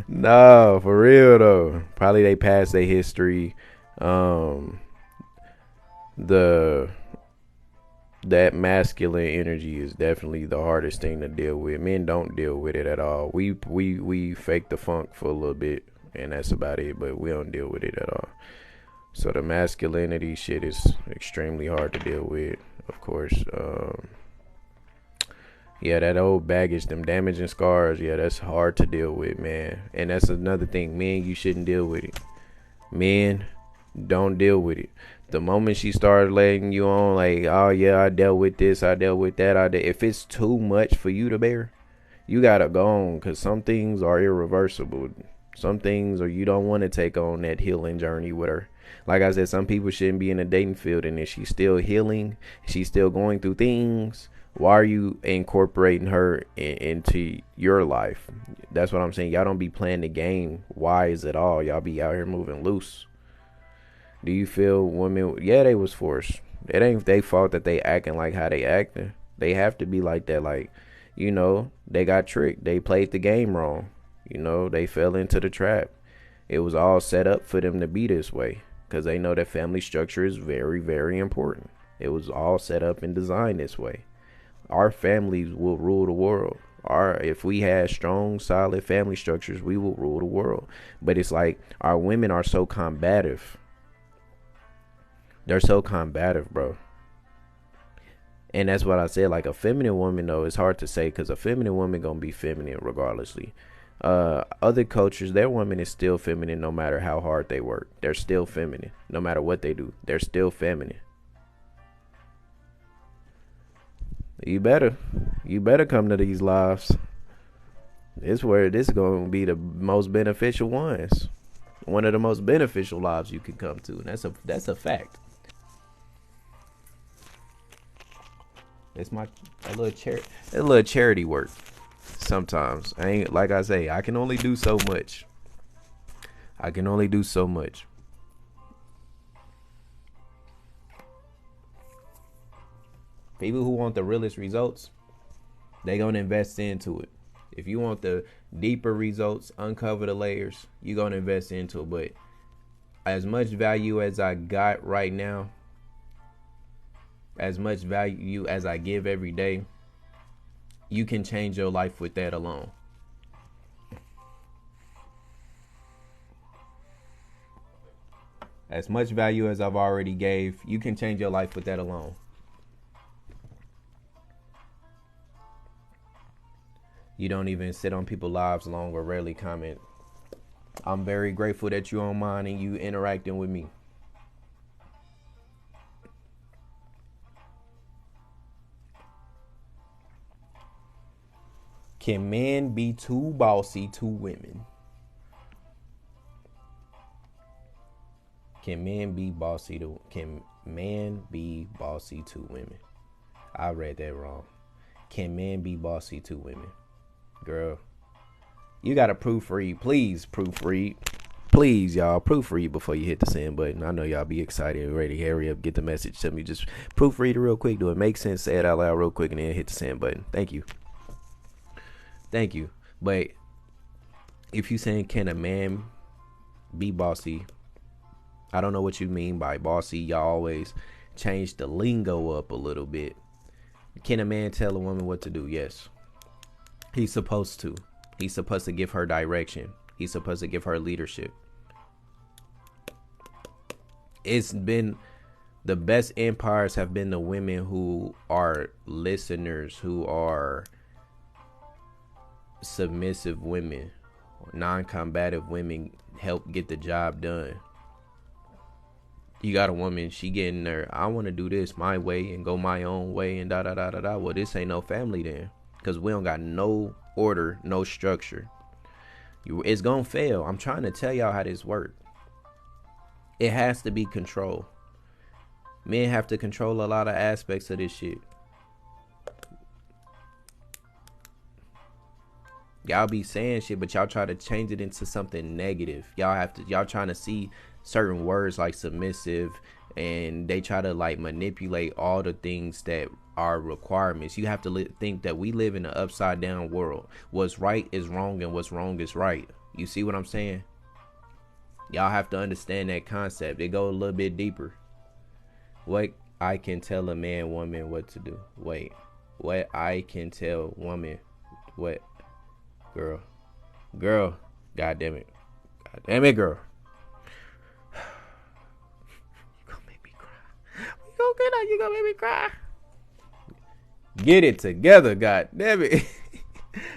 No, for real though. Probably they passed their history. That masculine energy is definitely the hardest thing to deal with. Men don't deal with it at all. We fake the funk for a little bit, and that's about it. But we don't deal with it at all. So the masculinity shit is extremely hard to deal with. Of course. Yeah, that old baggage, them damaging scars, yeah, that's hard to deal with, man. And that's another thing. Men, you shouldn't deal with it. Men, don't deal with it. The moment she started letting you on, like, oh, yeah, I dealt with this, I dealt with that. If it's too much for you to bear, you got to go on, because some things are irreversible. Some things, or you don't want to take on that healing journey with her. Like I said, some people shouldn't be in the dating field, and if she's still healing, she's still going through things, why are you incorporating her into your life? That's what I'm saying. Y'all don't be playing the game wise at all. Y'all be out here moving loose. Do you feel women? Yeah, they was forced. It ain't their fault that they acting like how they acting. They have to be like that. Like, you know, they got tricked. They played the game wrong. You know, they fell into the trap. It was all set up for them to be this way, because they know that family structure is very, very important. It was all set up and designed this way. Our families will rule the world. If we had strong, solid family structures, we will rule the world. But it's like our women are so combative. They're so combative, bro. And that's what I said. Like a feminine woman, though, it's hard to say, because a feminine woman gonna be feminine regardlessly. Other cultures, their woman is still feminine no matter how hard they work. They're still feminine no matter what they do. They're still feminine. You better come to these lives. This where this is going to be the most beneficial ones. One of the most beneficial lives you can come to. And that's a fact. It's a little charity work. Sometimes I ain't, like I say, I can only do so much. People who want the realest results, they gonna invest into it. If you want the deeper results, uncover the layers, you gonna invest into it. But as much value as I got right now, as much value as I give every day, you can change your life with that alone. As much value as I've already gave, you can change your life with that alone. You don't even sit on people's lives long or rarely comment. I'm very grateful that you're on mine and you interacting with me. Can men be too bossy to women? Can man be bossy to women? I read that wrong. Can men be bossy to women? Girl, you gotta proofread. Please proofread. Please, y'all, proofread before you hit the send button. I know y'all be excited and ready. Hurry up, get the message to me. Just proofread it real quick. Do it make sense? Say it out loud real quick and then hit the send button. Thank you. But if you saying, can a man be bossy? I don't know what you mean by bossy. Y'all always change the lingo up a little bit. Can a man tell a woman what to do? Yes. He's supposed to. He's supposed to give her direction. He's supposed to give her leadership. It's been the best empires have been the women who are listeners, who are submissive women, non-combative women, help get the job done. You got a woman, she getting there, I want to do this my way and go my own way and da da da da da. Well, this ain't no family then, because we don't got no order, no structure. It's gonna fail. I'm trying to tell y'all how this works. It has to be control. Men have to control a lot of aspects of this shit. Y'all be saying shit, but y'all try to change it into something negative. Y'all trying to see certain words like submissive and they try to like manipulate all the things that are requirements. You have to think that we live in an upside down world. What's right is wrong and what's wrong is right. You see what I'm saying? Y'all have to understand that concept. It go a little bit deeper. What I can tell a man, woman what to do. Wait, what I can tell woman what? Girl, god damn it, girl. You gonna make me cry. You gonna make me cry. Get it together, god damn it.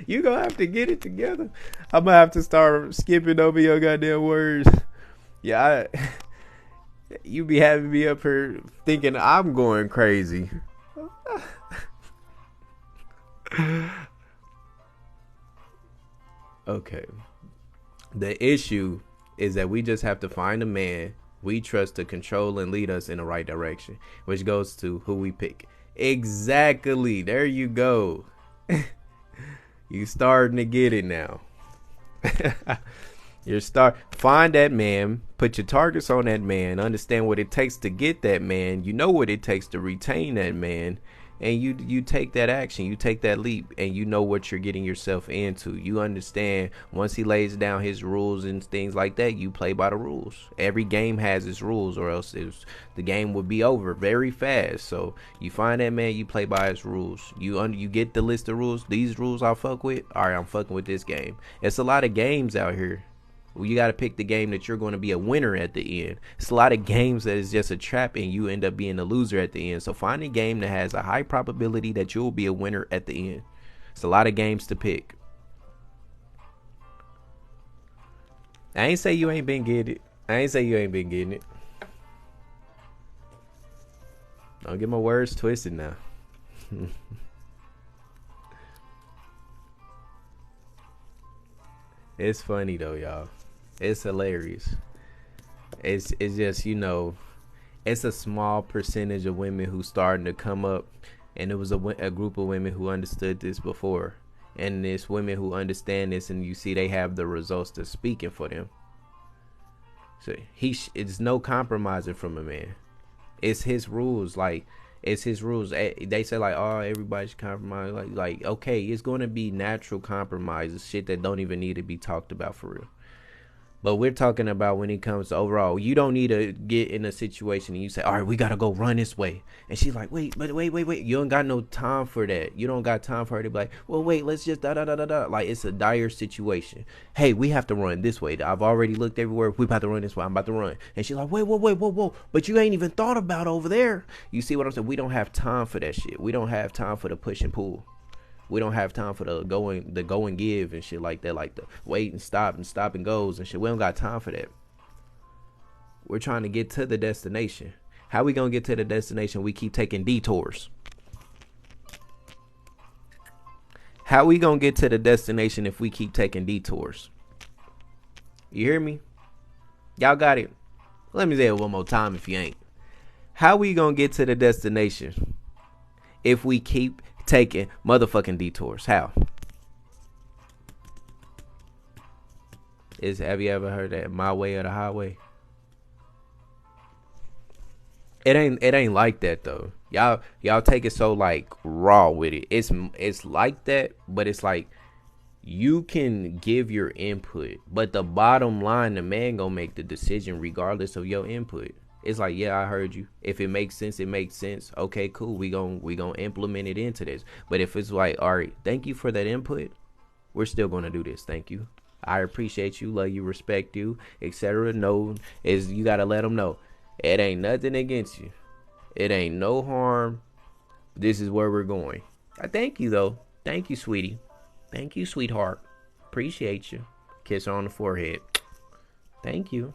You gonna have to get it together. I'm gonna have to start skipping over your goddamn words. Yeah, you be having me up here thinking I'm going crazy. Okay. The issue is that we just have to find a man we trust to control and lead us in the right direction, which goes to who we pick. Exactly. There you go. You starting to get it now. Find that man, put your targets on that man, understand what it takes to get that man, you know what it takes to retain that man, and you take that action, you take that leap, and you know what you're getting yourself into. You understand once he lays down his rules and things like that, you play by the rules. Every game has its rules, or else the game would be over very fast. So you find that man, you play by his rules. You get the list of rules. These rules I fuck with. All right, I'm fucking with this game. It's a lot of games out here. Well, you got to pick the game that you're going to be a winner at the end. It's a lot of games that is just a trap and you end up being a loser at the end. So find a game that has a high probability that you'll be a winner at the end. It's a lot of games to pick. I ain't say you ain't been getting it. Don't get my words twisted now. It's funny though, y'all. It's hilarious. It's just, you know, it's a small percentage of women who starting to come up, and it was a group of women who understood this before, and it's women who understand this, and you see they have the results to speaking for them. So it's no compromising from a man. It's his rules. Like, it's his rules. They say like, oh, everybody should compromise. Like, okay, it's going to be natural compromises, shit that don't even need to be talked about for real. But we're talking about when it comes to overall, you don't need to get in a situation and you say, all right, we got to go run this way. And she's like, wait. You don't got no time for that. You don't got time for her to be like, well, wait, let's just da. Like, it's a dire situation. Hey, we have to run this way. I've already looked everywhere. We about to run this way. I'm about to run. And she's like, wait, whoa. But you ain't even thought about over there. You see what I'm saying? We don't have time for that shit. We don't have time for the push and pull. We don't have time for the go and give and shit like that, like the wait and stop and goes and shit. We don't got time for that. We're trying to get to the destination. How we gonna get to the destination? We keep taking detours. How we gonna get to the destination if we keep taking detours? You hear me? Y'all got it? Let me say it one more time if you ain't. How we gonna get to the destination if we keep taking motherfucking detours? How? Have you ever heard that my way or the highway? It ain't like that though. Y'all take it so like raw with it. It's like that, but it's like you can give your input, but the bottom line, the man gonna make the decision regardless of your input. It's like, yeah, I heard you. If it makes sense, it makes sense. Okay, cool. We gonna implement it into this. But if it's like, all right, thank you for that input, we're still gonna do this. Thank you. I appreciate you, love you, respect you, etc. No, you gotta let them know it ain't nothing against you. It ain't no harm. This is where we're going. I thank you though. Thank you, sweetie. Thank you, sweetheart. Appreciate you. Kiss her on the forehead. Thank you.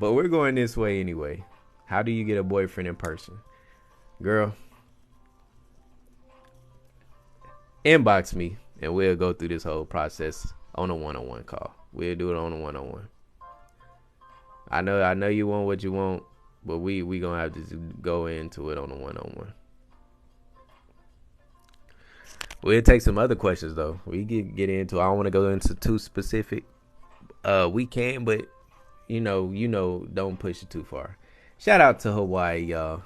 But we're going this way anyway. How do you get a boyfriend in person? Girl, inbox me and we'll go through this whole process on a one-on-one call. We'll do it on a one-on-one. I know you want what you want, but we gonna have to go into it on a one-on-one. We'll take some other questions though. We get into. I don't want to go into too specific. We can, but don't push it too far. Shout out to Hawaii, y'all.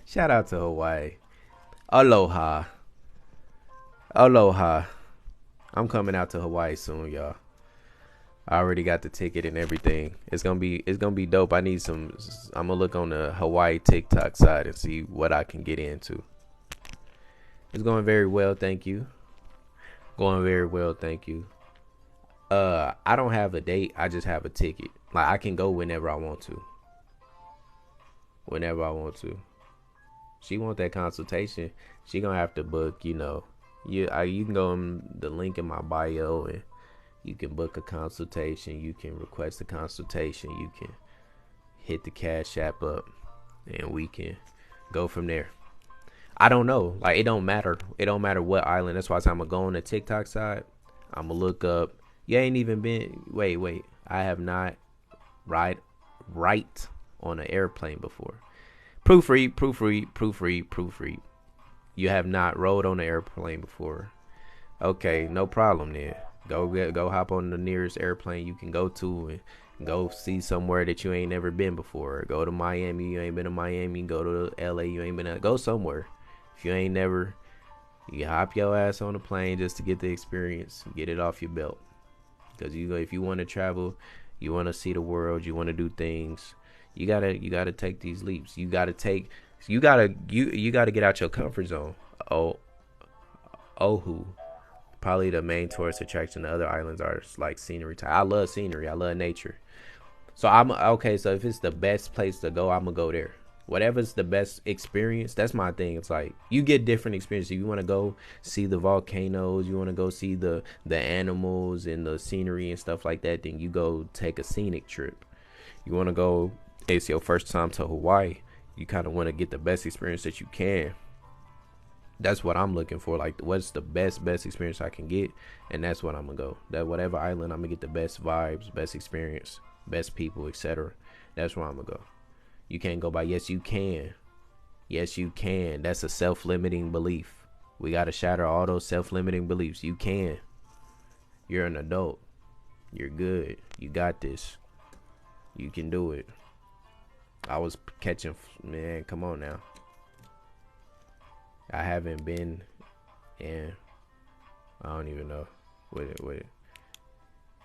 Shout out to Hawaii. Aloha. Aloha. I'm coming out to Hawaii soon, y'all. I already got the ticket and everything. It's gonna be dope. I'm gonna look on the Hawaii TikTok side and see what I can get into. It's going very well, thank you. Going very well, thank you. I don't have a date, I just have a ticket. Like, I can go whenever I want to. Whenever I want to. She want that consultation, she gonna have to book, you can go on the link in my bio and you can book a consultation. You can request a consultation. You can hit the Cash App up and we can go from there. I don't know. Like, it don't matter. It don't matter what island. That's why I'm going to go on the TikTok side. I'm going to look up. You ain't even been. Wait. I have not right on an airplane before. Proofread. You have not rode on an airplane before. Okay, no problem then. Go hop on the nearest airplane you can go to and go see somewhere that you ain't never been before. Go to Miami, you ain't been to Miami. Go to LA, you ain't been to. Go somewhere. If you ain't never, you hop your ass on a plane just to get the experience, get it off your belt. Because if you want to travel, you want to see the world, you want to do things, you gotta take these leaps. You gotta get out your comfort zone. Oahu. Probably the main tourist attraction. The other islands are like scenery type. I love scenery. I love nature. So so if it's the best place to go, I'm gonna go there. Whatever's the best experience, that's my thing. It's like, you get different experiences. You want to go see the volcanoes, you want to go see the animals and the scenery and stuff like that, then you go take a scenic trip. You want to go, it's your first time to Hawaii, you kind of want to get the best experience that you can. That's what I'm looking for. Like, what's the best experience I can get, and that's what I'm gonna go. That whatever island, I'm gonna get the best vibes, best experience, best people, etc. That's where I'm gonna go. You can't go by yes you can. Yes you can. That's a self-limiting belief. We gotta shatter all those self-limiting beliefs. You can. You're an adult. You're good. You got this. You can do it. I was catching, man, come on now. I haven't been in, I don't even know what it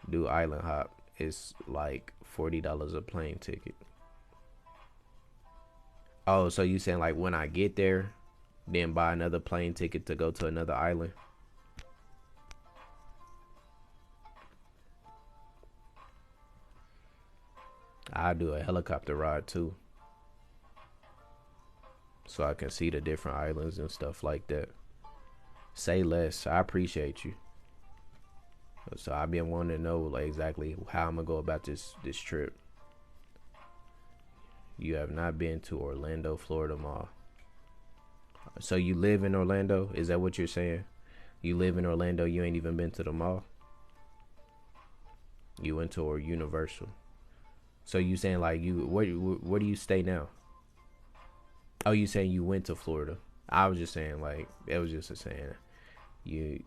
do island hop. It's like $40 a plane ticket. Oh, so you saying like when I get there, then buy another plane ticket to go to another island? I do a helicopter ride too, so I can see the different islands and stuff like that. Say less. I appreciate you. So I've been wanting to know like exactly how I'm gonna go about this trip. You have not been to Orlando, Florida Mall. So you live in Orlando? Is that what you're saying? You live in Orlando, you ain't even been to the mall? You went to Universal. So you saying like where do you stay now? Oh, you saying you went to Florida? I was just saying like, it was just a saying. You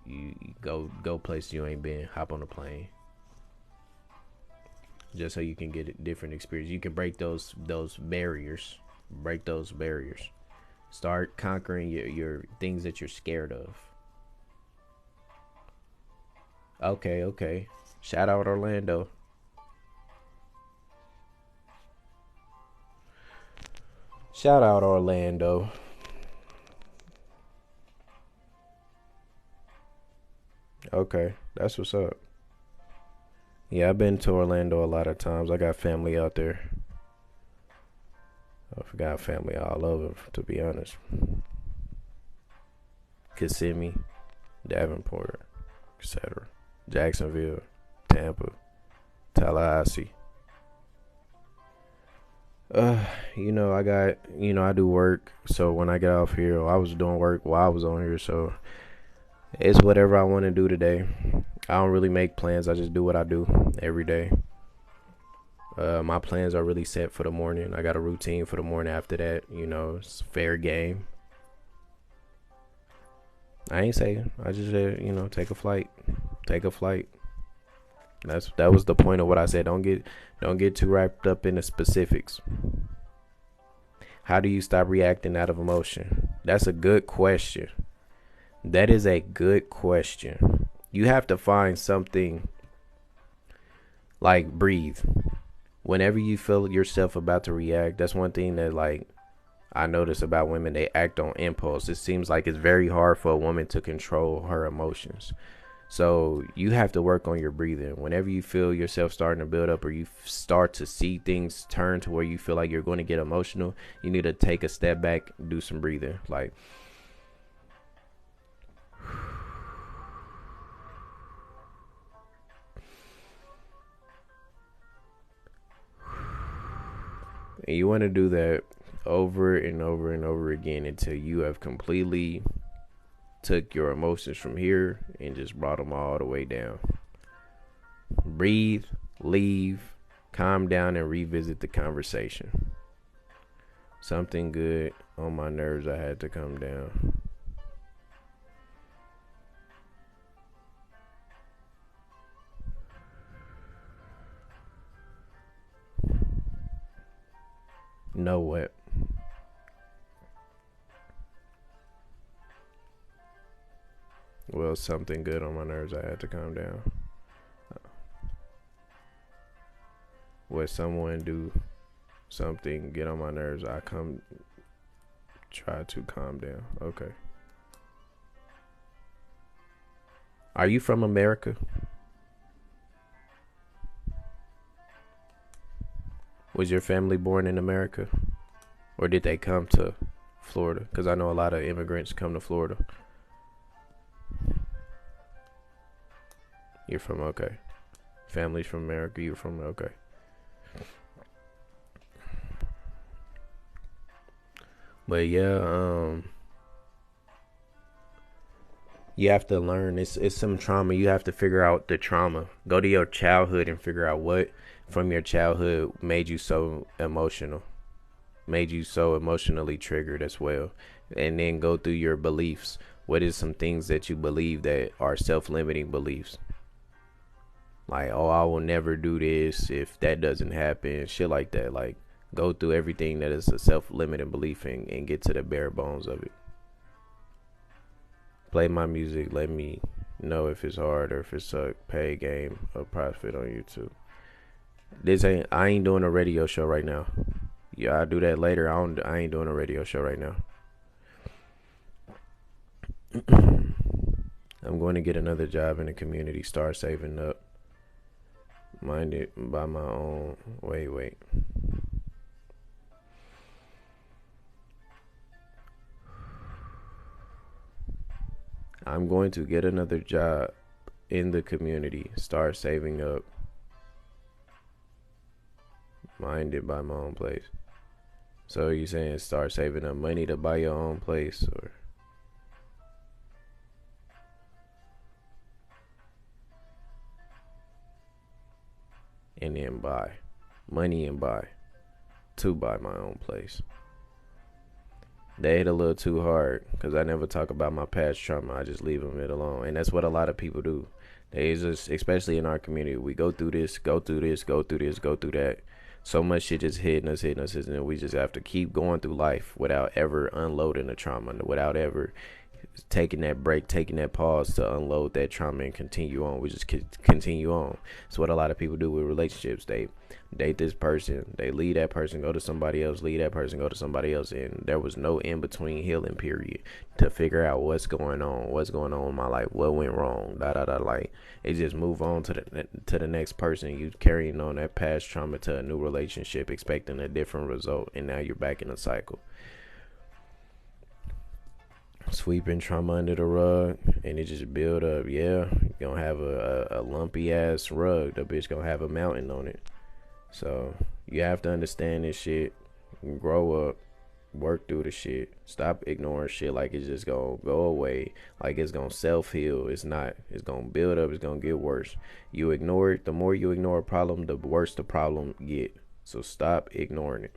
go places you ain't been, hop on a plane. Just so you can get a different experience. You can break those barriers. Break those barriers. Start conquering your things that you're scared of. Okay. Shout out Orlando. Shout out Orlando. Okay, that's what's up. Yeah, I've been to Orlando a lot of times. I got family out there. I've got family all over, to be honest. Kissimmee, Davenport, etc. Jacksonville, Tampa, Tallahassee. I do work. So when I get off here, I was doing work while I was on here. So it's whatever I want to do today. I don't really make plans. I just do what I do every day. My plans are really set for the morning. I got a routine for the morning. After that, it's fair game. I ain't saying. I just said, take a flight. That was the point of what I said. Don't get too wrapped up in the specifics. How do you stop reacting out of emotion? That's a good question. That is a good question. You have to find something like breathe. Whenever you feel yourself about to react, that's one thing that like I notice about women. They act on impulse. It seems like it's very hard for a woman to control her emotions. So you have to work on your breathing. Whenever you feel yourself starting to build up, or you start to see things turn to where you feel like you're going to get emotional, you need to take a step back, do some breathing. Like, and you want to do that over and over and over again until you have completely took your emotions from here and just brought them all the way down. Breathe, leave, calm down, and revisit the conversation. Something good on my nerves, I had to come down. Know what? Well, something good on my nerves, I had to calm down. When someone do something get on my nerves, I try to calm down. Okay. Are you from America? Was your family born in America? Or did they come to Florida? Because I know a lot of immigrants come to Florida. You're from, okay. Family's from America, you're from, okay. But yeah, you have to learn. It's some trauma. You have to figure out the trauma. Go to your childhood and figure out what from your childhood made you so emotional, made you so emotionally triggered as well. And then go through your beliefs. What is some things that you believe that are self-limiting beliefs? Like, oh, I will never do this if that doesn't happen. Shit like that. Like, go through everything that is a self-limiting belief and get to the bare bones of it. Play my music. Let me know if it's hard or if it's a pay game or profit on YouTube. I ain't doing a radio show right now. Yeah, I'll do that later. I ain't doing a radio show right now. I'm going to get another job in the community. Start saving up. Mind it by my own. Wait. I'm going to get another job in the community. Start saving up. Mind it by my own place. So you saying start saving up money to buy your own place, or? And then buy money and buy to buy my own place. They hit a little too hard because I never talk about my past trauma. I just leave them it alone. And that's what a lot of people do. They just, especially in our community, we go through this, go through this, go through this, go through that. So much shit just hitting us, and we just have to keep going through life without ever unloading the trauma, without ever taking that break, taking that pause to unload that trauma and continue on. We just continue on. It's what a lot of people do with relationships. They date this person, they leave that person, go to somebody else, leave that person, go to somebody else, and there was no in between healing period to figure out what's going on in my life, what went wrong, like it just move on to the next person. You carrying on that past trauma to a new relationship, expecting a different result, and now you're back in a cycle. Sweeping trauma under the rug, and it just build up. Yeah, you're gonna have a lumpy ass rug. The bitch gonna have a mountain on it. So you have to understand this shit, grow up, work through the shit. Stop ignoring shit like it's just gonna go away, like it's gonna self-heal. It's not. It's gonna build up. It's gonna get worse. You ignore it. The more you ignore a problem, the worse the problem get. So stop ignoring it.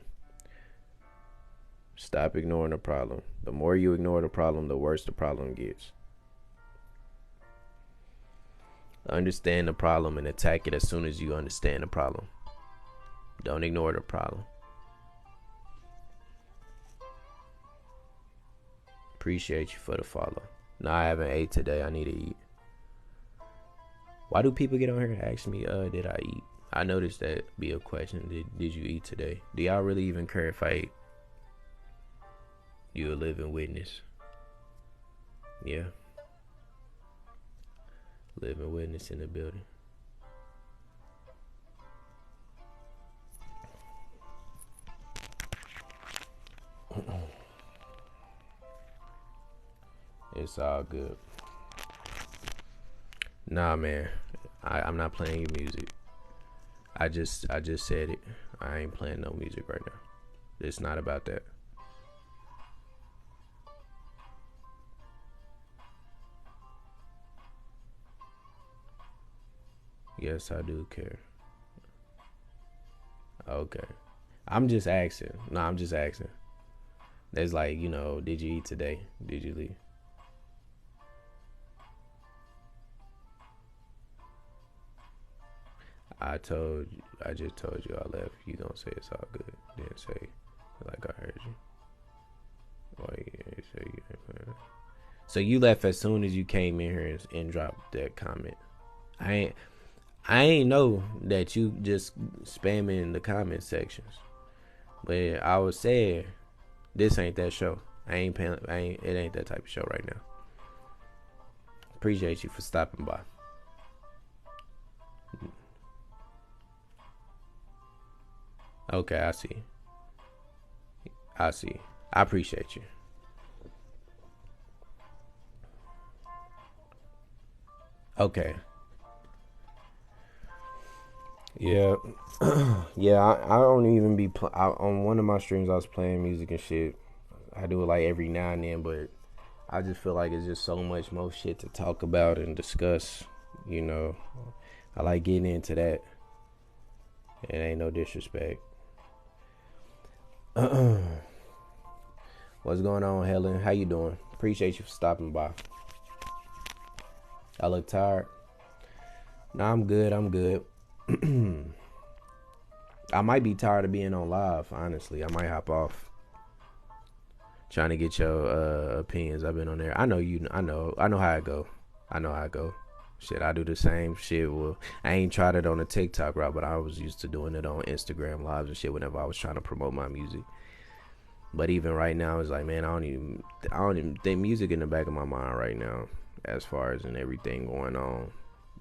Stop ignoring the problem. The more you ignore the problem, the worse the problem gets. Understand the problem and attack it as soon as you understand the problem. Don't ignore the problem. Appreciate you for the follow. No, I haven't ate today. I need to eat. Why do people get on here and ask me, did I eat? I noticed that be a question. Did you eat today? Do y'all really even care if I ate? You a living witness. Yeah. Living witness in the building. It's all good. Nah, man. I'm not playing your music. I just said it. I ain't playing no music right now. It's not about that. Yes, I do care. Okay. I'm just asking. No, I'm just asking. There's like, you know, did you eat today? Did you leave? I just told you I left. You gonna say it's all good. Didn't say like I heard you. Oh, yeah, say you ain't. So you left as soon as you came in here and dropped that comment. I ain't know that you just spamming the comment sections. But I was saying, this ain't that show. It ain't that type of show right now. Appreciate you for stopping by. Okay, I see. I appreciate you. Okay. Yeah. Yeah, I don't even be on one of my streams I was playing music and shit. I do it like every now and then, but I just feel like it's just so much more shit to talk about and discuss, you know. I like getting into that. It ain't no disrespect. What's going on, Helen? How you doing? Appreciate you for stopping by. I look tired. Nah, I'm good. I might be tired of being on live, honestly. I might hop off. Trying to get your opinions. I've been on there. I know how I go. Shit, I do the same shit. Well, I ain't tried it on the TikTok route, but I was used to doing it on Instagram lives and shit whenever I was trying to promote my music. But even right now, it's like, man, I don't even think music in the back of my mind right now, as far as and everything going on.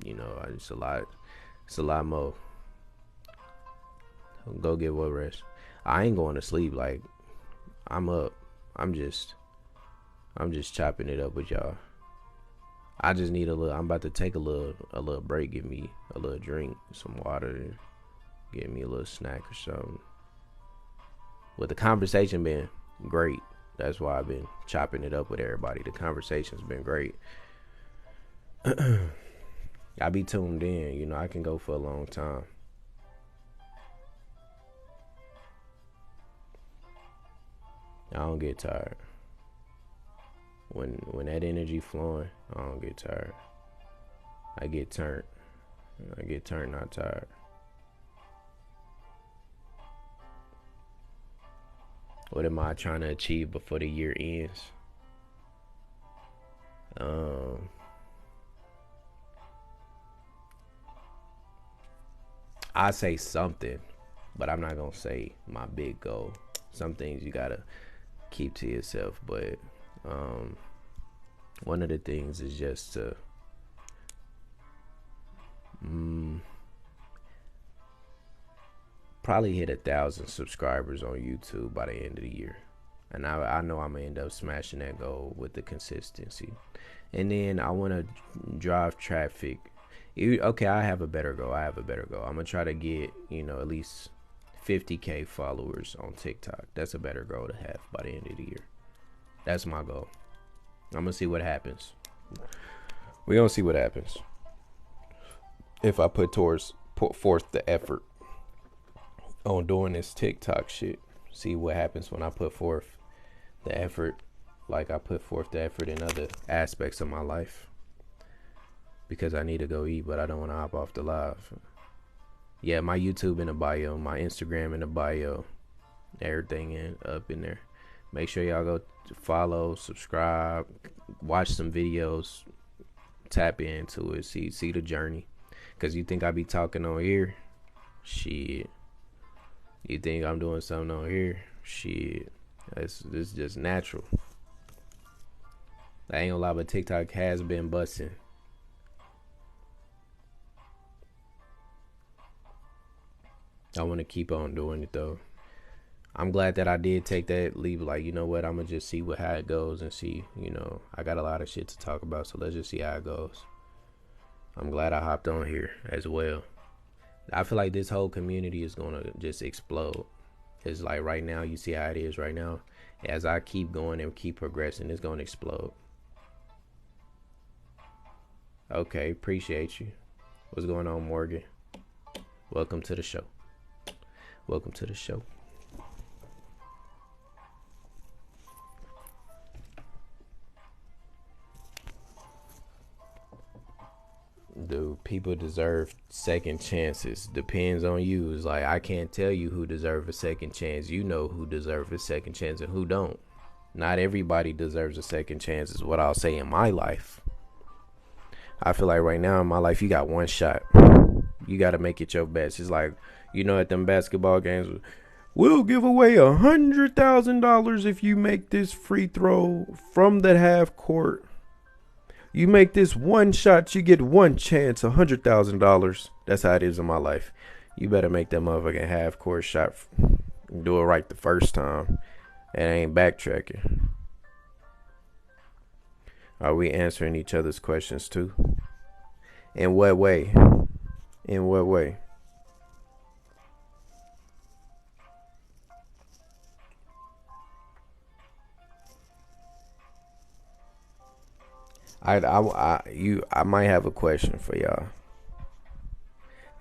You know, it's a lot more. Go get what rest. I ain't going to sleep. Like, I'm up. I'm just chopping it up with y'all. I just need a little. I'm about to take a little break. Give me a little drink, some water, and give me a little snack or something. With the conversation been great, that's why I've been chopping it up with everybody. The conversation's been great. I be tuned in. You know, I can go for a long time. I don't get tired. When that energy flowing, I don't get tired. I get turned, not tired. What am I trying to achieve before the year ends? I say something, but I'm not gonna say my big goal. Some things you gotta keep to yourself, but one of the things is just to probably hit 1,000 subscribers on YouTube by the end of the year. And I know I'm gonna end up smashing that goal with the consistency. And then I want to drive traffic. Okay, I have a better goal. I'm gonna try to get, at least 50K followers on TikTok. That's a better goal to have by the end of the year. That's my goal. I'm gonna see what happens. We're gonna see what happens if I put forth the effort on doing this TikTok shit. See what happens when I put forth the effort, like I put forth the effort in other aspects of my life. because I need to go eat, but I don't want to hop off the live. Yeah, my YouTube in the bio, my Instagram in the bio, everything up in there. Make sure y'all go follow, subscribe, watch some videos, tap into it, see the journey. Cause you think I be talking on here? Shit. You think I'm doing something on here? Shit. This is just natural. I ain't gonna lie, but TikTok has been busting. I want to keep on doing it though. I'm glad that I did take that leap. Like, you know what? I'm gonna just see how it goes and see. You know, I got a lot of shit to talk about, so let's just see how it goes. I'm glad I hopped on here as well. I feel like this whole community is gonna just explode. It's like right now, you see how it is right now. As I keep going and keep progressing, it's gonna explode. Okay, appreciate you. What's going on, Morgan? Welcome to the show. Welcome to the show. Dude, people deserve second chances. Depends on you. It's like, I can't tell you who deserves a second chance. You know who deserves a second chance and who don't. Not everybody deserves a second chance is what I'll say in my life. I feel like right now in my life, you got one shot. You got to make it your best. It's like, you know, at them basketball games, we'll give away $100,000 if you make this free throw from the half court. You make this one shot, you get one chance, $100,000. That's how it is in my life. You better make that motherfucking half court shot. Do it right the first time. And ain't backtracking. Are we answering each other's questions too? In what way? In what way? I might have a question for y'all.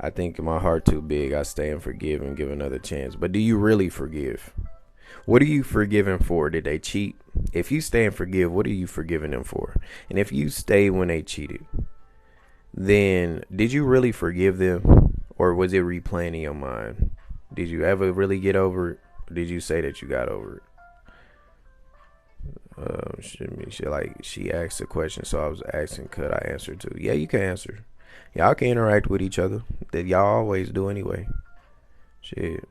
I think my heart too big. I stay and forgive and give another chance. But do you really forgive? What are you forgiving for? Did they cheat? If you stay and forgive, what are you forgiving them for? And if you stay when they cheated, then did you really forgive them? Or was it replaying in your mind? Did you ever really get over it? Or did you say that you got over it? She asked a question, so I was asking, could I answer too? Yeah, you can answer. Y'all can interact with each other. That y'all always do anyway. Shit,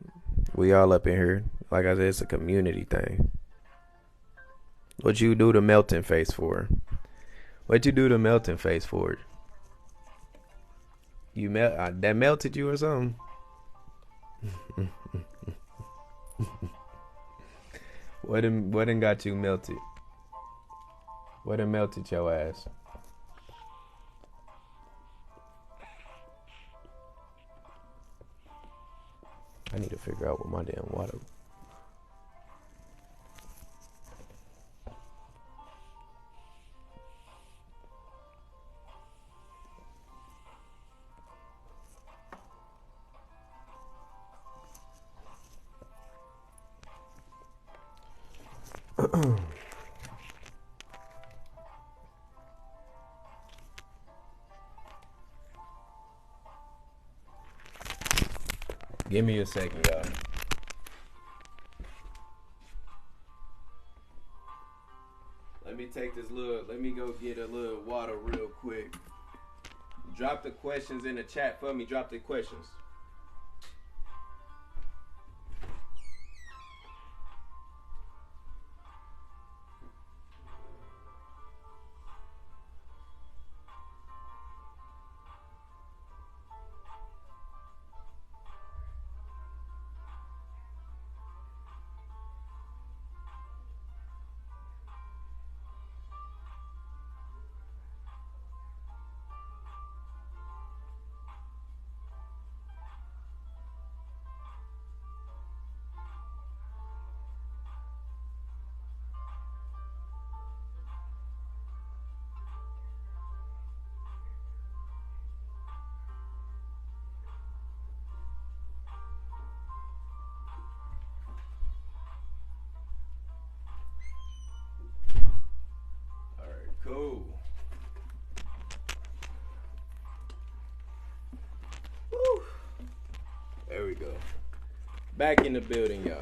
we all up in here. Like I said, it's a community thing. What you do the melting face for? What you do the melting face for? You that melted you or something? What done got you melted? What done melted your ass? I need to figure out what my damn water. Give me a second, y'all. Let me go get a little water real quick. Drop the questions in the chat for me. Drop the questions. Back in the building, y'all.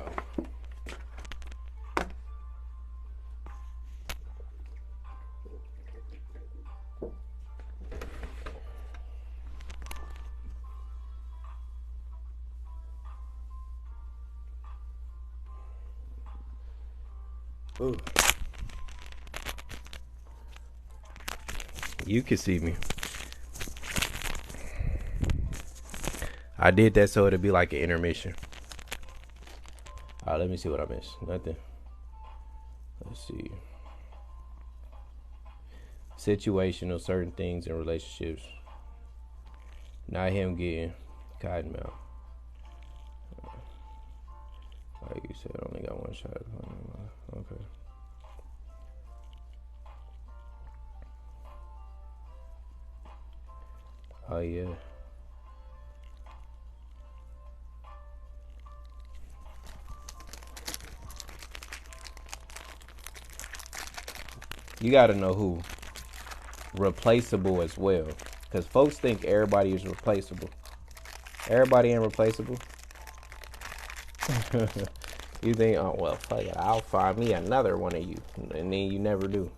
Ooh. You can see me. I did that so it'd be like an intermission. Let me see what I missed. Nothing. Let's see. Situational, certain things in relationships. Not him getting cotton mouth. Like you said, I only got one shot. Okay. Oh yeah. You gotta know who replaceable as well, because folks think everybody is replaceable. Everybody ain't replaceable. You think, oh well, fuck it, I'll find me another one of you, and then you never do.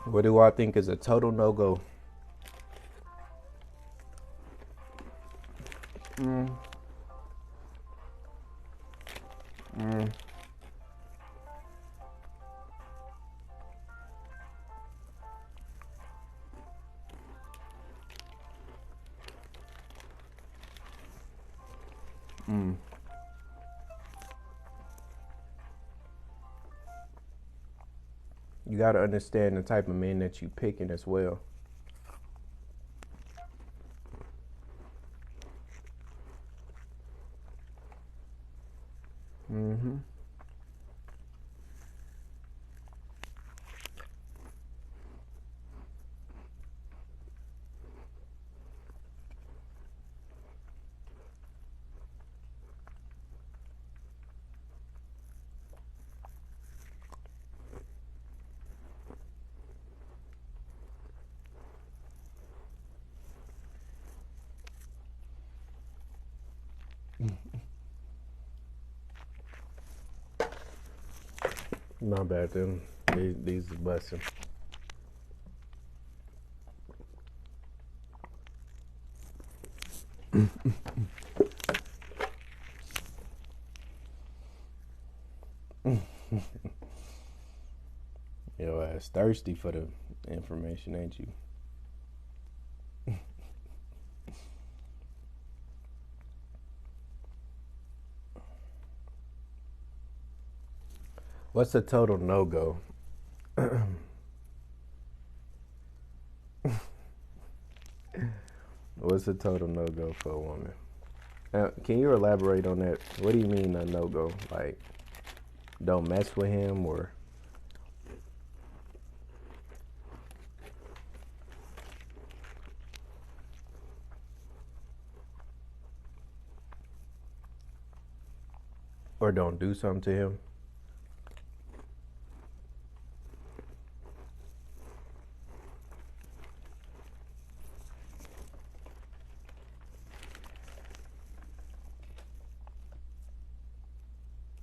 What do I think is a total no-go? You got to understand the type of men that you picking as well. Not bad, them. These are busting. Your ass thirsty for the information, ain't you? What's a total no-go? What's a total no-go for a woman? Can you elaborate on that? What do you mean a no-go? Like, don't mess with him, or? Or don't do something to him?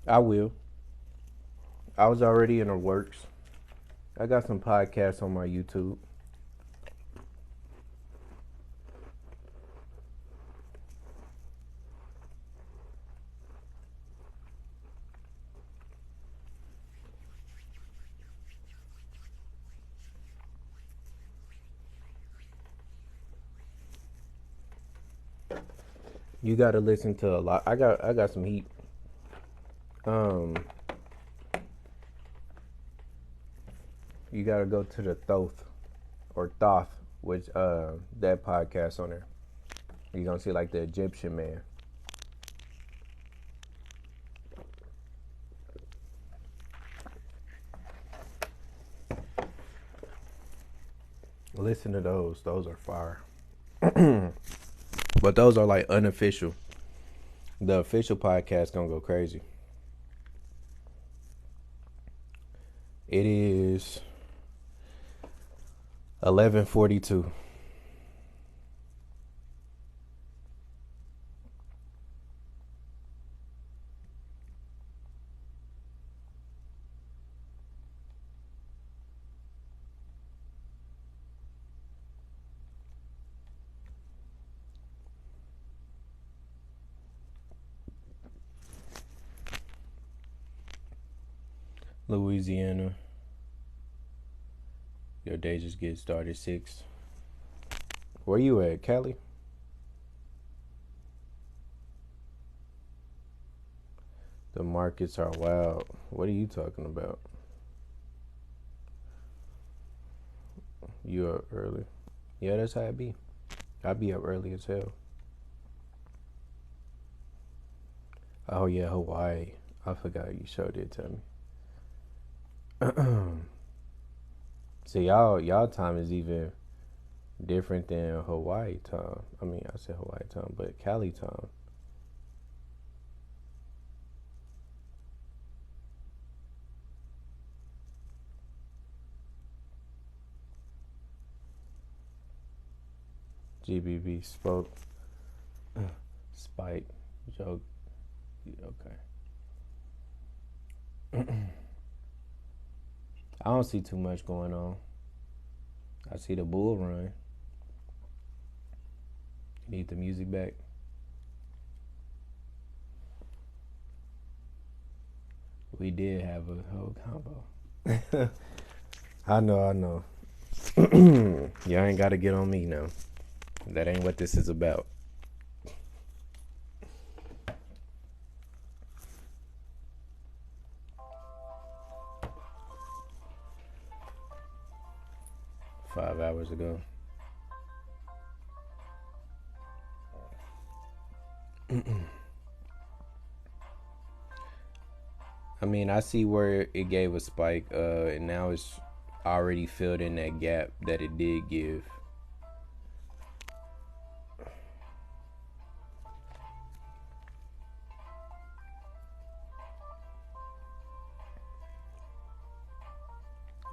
I will. I was already in the works. I got some podcasts on my YouTube. You got to listen to a lot. I got some heat. You gotta go to the Thoth, which that podcast on there. You're gonna see like the Egyptian man. Listen to those. Those are fire. But those are like unofficial. The official podcast gonna go crazy. It is 11:42. Louisiana. Your day just gets started 6. Where you at, Cali? The markets are wild. What are you talking about? You up early? Yeah, that's how it be. I be up early as hell. Oh yeah, Hawaii. I forgot you showed it to me. So y'all time is even different than Hawaii time. I mean, I said Hawaii time, but Cali time. GBB spoke. Spike joke. Okay. I don't see too much going on. I see the bull run. Need the music back. We did have a whole combo. I know. Y'all ain't gotta get on me now. That ain't what this is about. Five hours ago. I mean, I see where it gave a spike, and now it's already filled in that gap that it did give.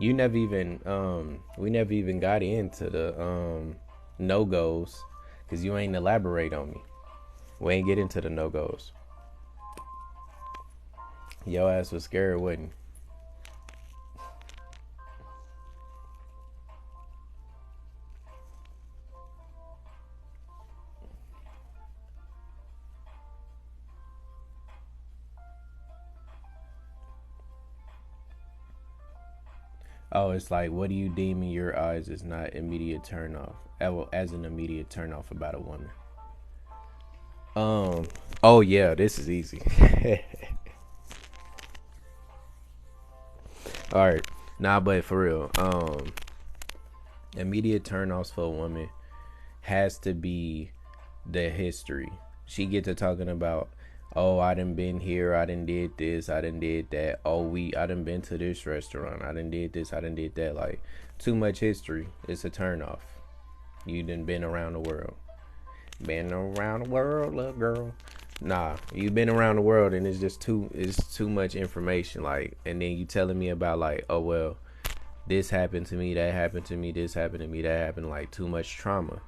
You never even we never even got into the no-goes because you ain't elaborate on me. We ain't get into the no-goes. Your ass was scared, wasn't you? Oh, it's like, what do you deem in your eyes is not immediate turn off? As an immediate turn off about a woman. Oh yeah, this is easy. All right, nah, but for real, immediate turn offs for a woman has to be the history. She get to talking about, oh, I done been here, I done did this, I done did that. Oh, I done been to this restaurant, I done did this, I done did that. Like, too much history, it's a turn off. You done been around the world. Been around the world, little girl. Nah, you been around the world and it's too much information. Like, and then you telling me about like, oh well, this happened to me, that happened to me, this happened to me, that happened. Like, too much trauma.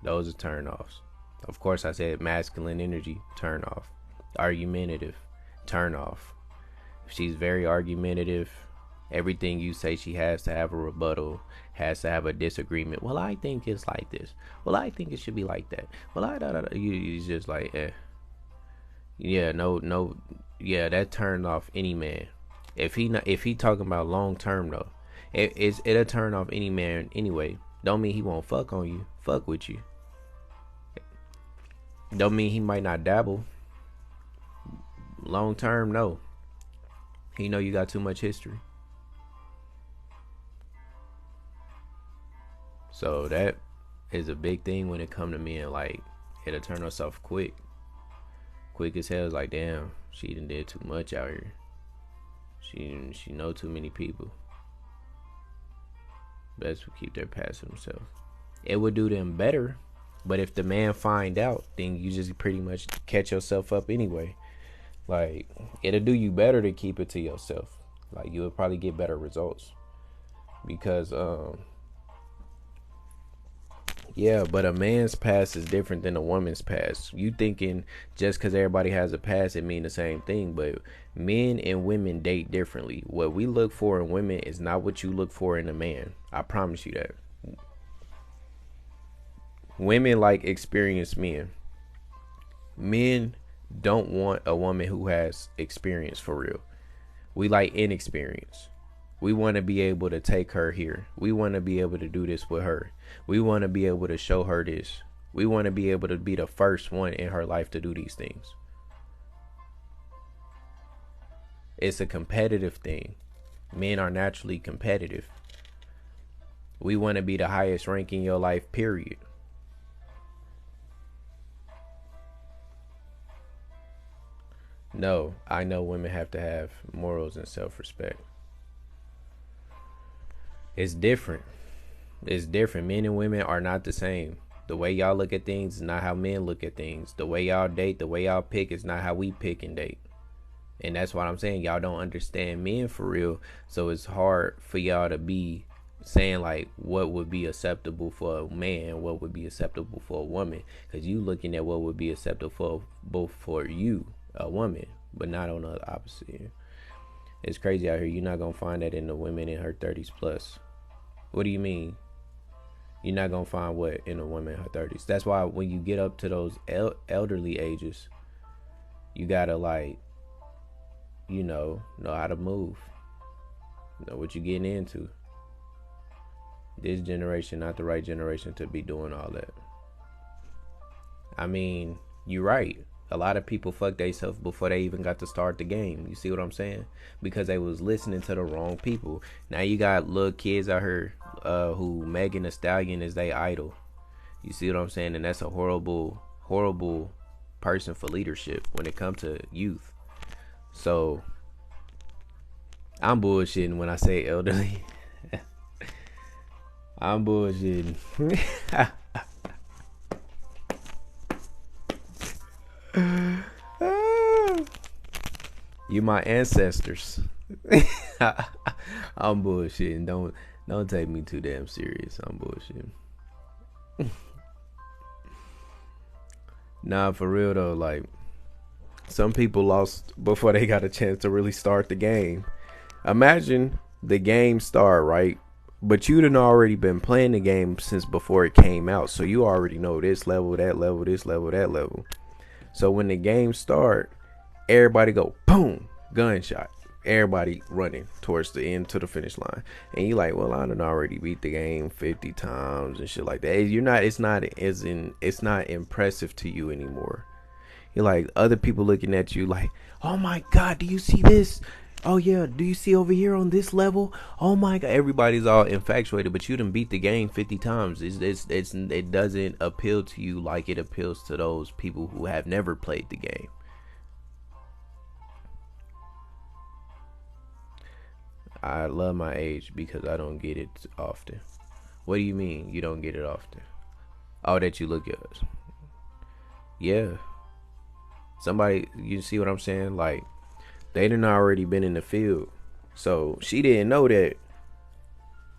Those are turn offs. Of course, I said masculine energy, turn off. Argumentative, turn off. If she's very argumentative, everything you say, she has to have a rebuttal, has to have a disagreement. Well, I think it's like this. Well, I think it should be like that. Well, you just like, yeah, no, yeah, that turned off any man. If he talking about long term though, it'll turn off any man anyway. Don't mean he won't fuck on you, fuck with you. Don't mean he might not dabble. Long term, no. He know you got too much history. So that is a big thing when it come to men. Like, it'll turn us off quick as hell. It's like, damn, she done did too much out here. She know too many people. Best to keep their past to themselves. It would do them better, but if the man find out, then you just pretty much catch yourself up anyway. Like, it'll do you better to keep it to yourself. Like, you would probably get better results. Because yeah, but a man's past is different than a woman's past. You thinking just because everybody has a past, it mean the same thing. But men and women date differently. What we look for in women is not what you look for in a man. I promise you that. Women like experienced men. Men don't want a woman who has experience for real. We like inexperience. We want to be able to take her here. We want to be able to do this with her. We want to be able to show her this. We want to be able to be the first one in her life to do these things. It's a competitive thing. Men are naturally competitive. We want to be the highest rank in your life, period. No, I know women have to have morals and self-respect. It's different. It's different. Men and women are not the same. The way y'all look at things is not how men look at things. The way y'all date, the way y'all pick is not how we pick and date. And that's what I'm saying. Y'all don't understand men for real. So it's hard for y'all to be saying like what would be acceptable for a man, what would be acceptable for a woman. Because you looking at what would be acceptable for both for you, a woman, but not on the opposite. It's crazy out here. You're not going to find that in the women in her 30s plus. What do you mean? You're not going to find what in a woman in her 30s. That's why when you get up to those elderly ages, you got to like, you know how to move. Know what you're getting into. This generation, not the right generation to be doing all that. I mean, you're right. A lot of people fuck themselves before they even got to start the game. You see what I'm saying? Because they was listening to the wrong people. Now you got little kids out here who Megan Thee Stallion is their idol. You see what I'm saying? And that's a horrible, horrible person for leadership when it comes to youth. So I'm bullshitting when I say elderly. I'm bullshitting. You my ancestors. I'm bullshitting. Don't take me too damn serious. I'm bullshitting. Nah, for real though, like some people lost before they got a chance to really start the game. Imagine the game start, right? But you done already been playing the game since before it came out. So you already know this level, that level, this level, that level. So when the game start, everybody go boom, gunshot. Everybody running towards the end to the finish line. And you like, well, I done already beat the game 50 times and shit like that. It's not impressive to you anymore. You're like, other people looking at you like, oh my God, do you see this? Oh yeah, do you see over here on this level? Oh my God, everybody's all infatuated, but you done beat the game 50 times. It doesn't appeal to you like it appeals to those people who have never played the game. I love my age because I don't get it often. What do you mean you don't get it often? Oh, that you look at us. Yeah. Somebody, you see what I'm saying? Like, they done already been in the field. So she didn't know that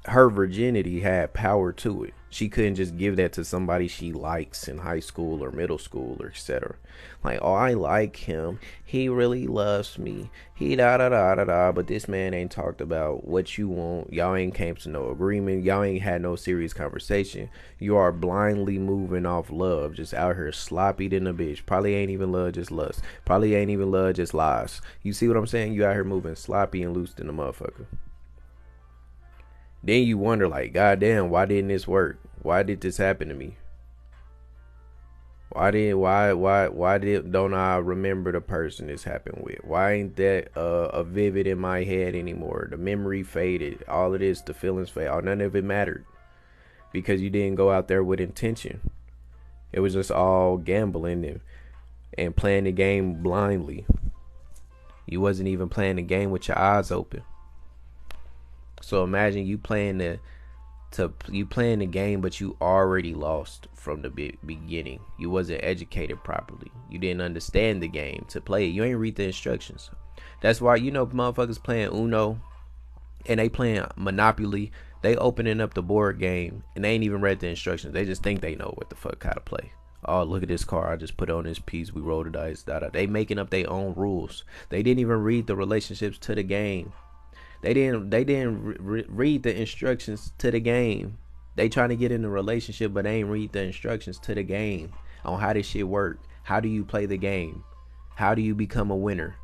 her virginity had power to it. She couldn't just give that to somebody she likes in high school or middle school or etc. Like, oh, I like him. He really loves me. He da da da da da. But this man ain't talked about what you want. Y'all ain't came to no agreement. Y'all ain't had no serious conversation. You are blindly moving off love. Just out here sloppy than a bitch. Probably ain't even love, just lust. Probably ain't even love, just lies. You see what I'm saying? You out here moving sloppy and loose than a motherfucker. Then you wonder, like, God damn, why didn't this work? Why did this happen to me? Why don't I remember the person this happened with? Why ain't that a vivid in my head anymore? The memory faded. All of this, the feelings faded. None of it mattered because you didn't go out there with intention. It was just all gambling and playing the game blindly. You wasn't even playing the game with your eyes open. So imagine you playing the game, but you already lost from the beginning. You wasn't educated properly. You didn't understand the game to play it. You ain't read the instructions. That's why, you know, motherfuckers playing Uno and they playing Monopoly. They opening up the board game and they ain't even read the instructions. They just think they know what the fuck how to play. Oh, look at this card. I just put on this piece. We roll the dice. They making up their own rules. They didn't even read the relationships to the game. They didn't read the instructions to the game. They trying to get in a relationship, but they ain't read the instructions to the game on how this shit work. How do you play the game? How do you become a winner?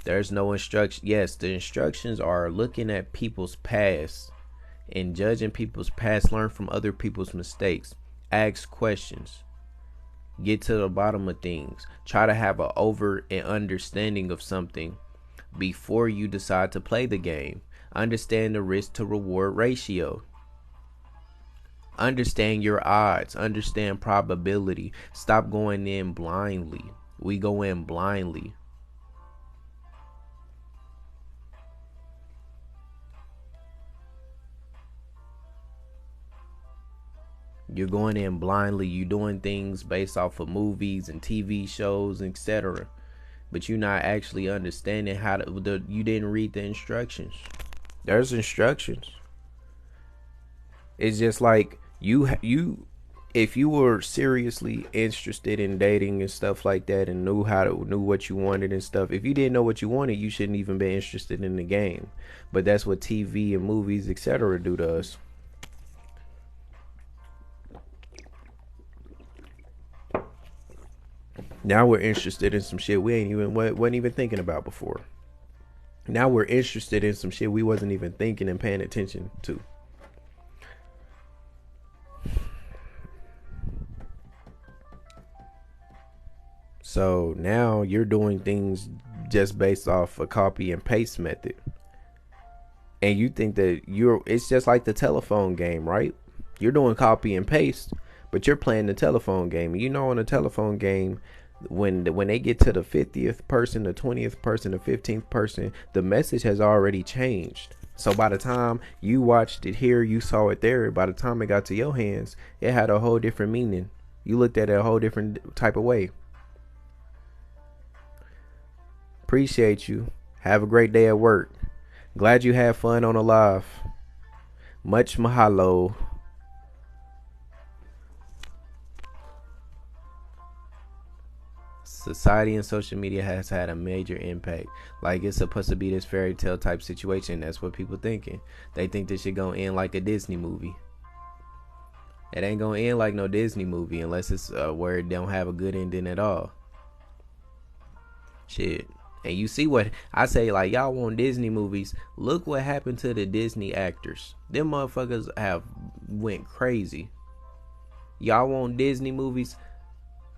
There's no instruction. Yes, the instructions are looking at people's past and judging people's past. Learn from other people's mistakes. Ask questions. Get to the bottom of things. Try to have an over and understanding of something before you decide to play the game. Understand the risk to reward ratio. Understand your odds. Understand probability. Stop going in blindly. We go in blindly. You're going in blindly. You're doing things based off of movies and TV shows, etc. But you're not actually understanding how to. You didn't read the instructions. There's instructions. It's just like you. If you were seriously interested in dating and stuff like that, and knew what you wanted and stuff. If you didn't know what you wanted, you shouldn't even be interested in the game. But that's what TV and movies, etc. do to us. Now we're interested in some shit we wasn't even thinking about before. Now we're interested in some shit we wasn't even thinking and paying attention to. So now you're doing things just based off a copy and paste method. And you think that it's just like the telephone game, right? You're doing copy and paste, but you're playing the telephone game. You know, in a telephone game, when they get to the 50th person, the 20th person, the 15th person, the message has already changed. So by the time you watched it here, you saw it there, by the time it got to your hands, it had a whole different meaning. You looked at it a whole different type of way. Appreciate you. Have a great day at work. Glad you had fun on a live. Much mahalo. Society and social media has had a major impact. Like, it's supposed to be this fairy tale type situation. That's what people thinking. They think this shit gonna end like a Disney movie. It ain't gonna end like no Disney movie unless it's where it don't have a good ending at all. Shit. And you see what I say, like, y'all want Disney movies. Look what happened to the Disney actors. Them motherfuckers have went crazy. Y'all want Disney movies?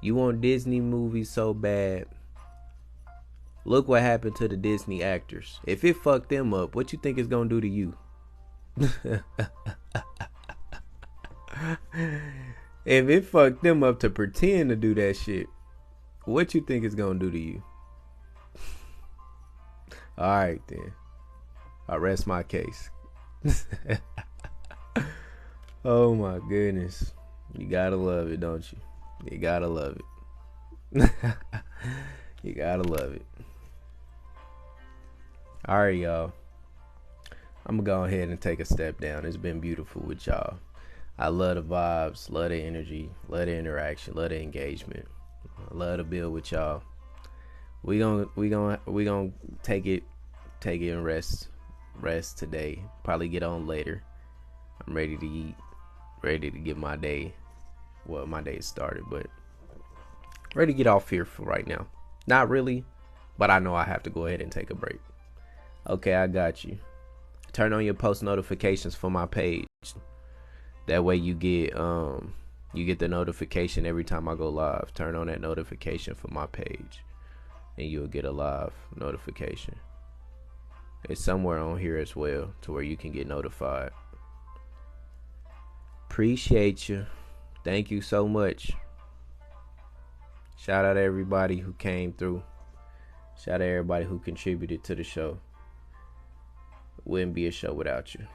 You want Disney movies so bad. Look what happened to the Disney actors. If it fucked them up, what you think it's gonna do to you? If it fucked them up to pretend to do that shit, what you think it's gonna do to you? Alright then. I rest my case. Oh my goodness. You gotta love it, don't you? You gotta love it. You gotta love it. Alright, y'all. I'm gonna go ahead and take a step down. It's been beautiful with y'all. I love the vibes, love the energy, love the interaction, love the engagement. I love to build with y'all. We gonna take it and rest today. Probably get on later. I'm ready to eat, ready to get my day. Well, my day started, but ready to get off here for right now. Not really, but I know I have to go ahead and take a break. Okay, I got you. Turn on your post notifications for my page. That way you get the notification every time I go live. Turn on that notification for my page, and you'll get a live notification. It's somewhere on here as well, to where you can get notified. Appreciate you. Thank you so much. Shout out to everybody who came through. Shout out to everybody who contributed to the show. Wouldn't be a show without you.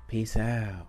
Peace out.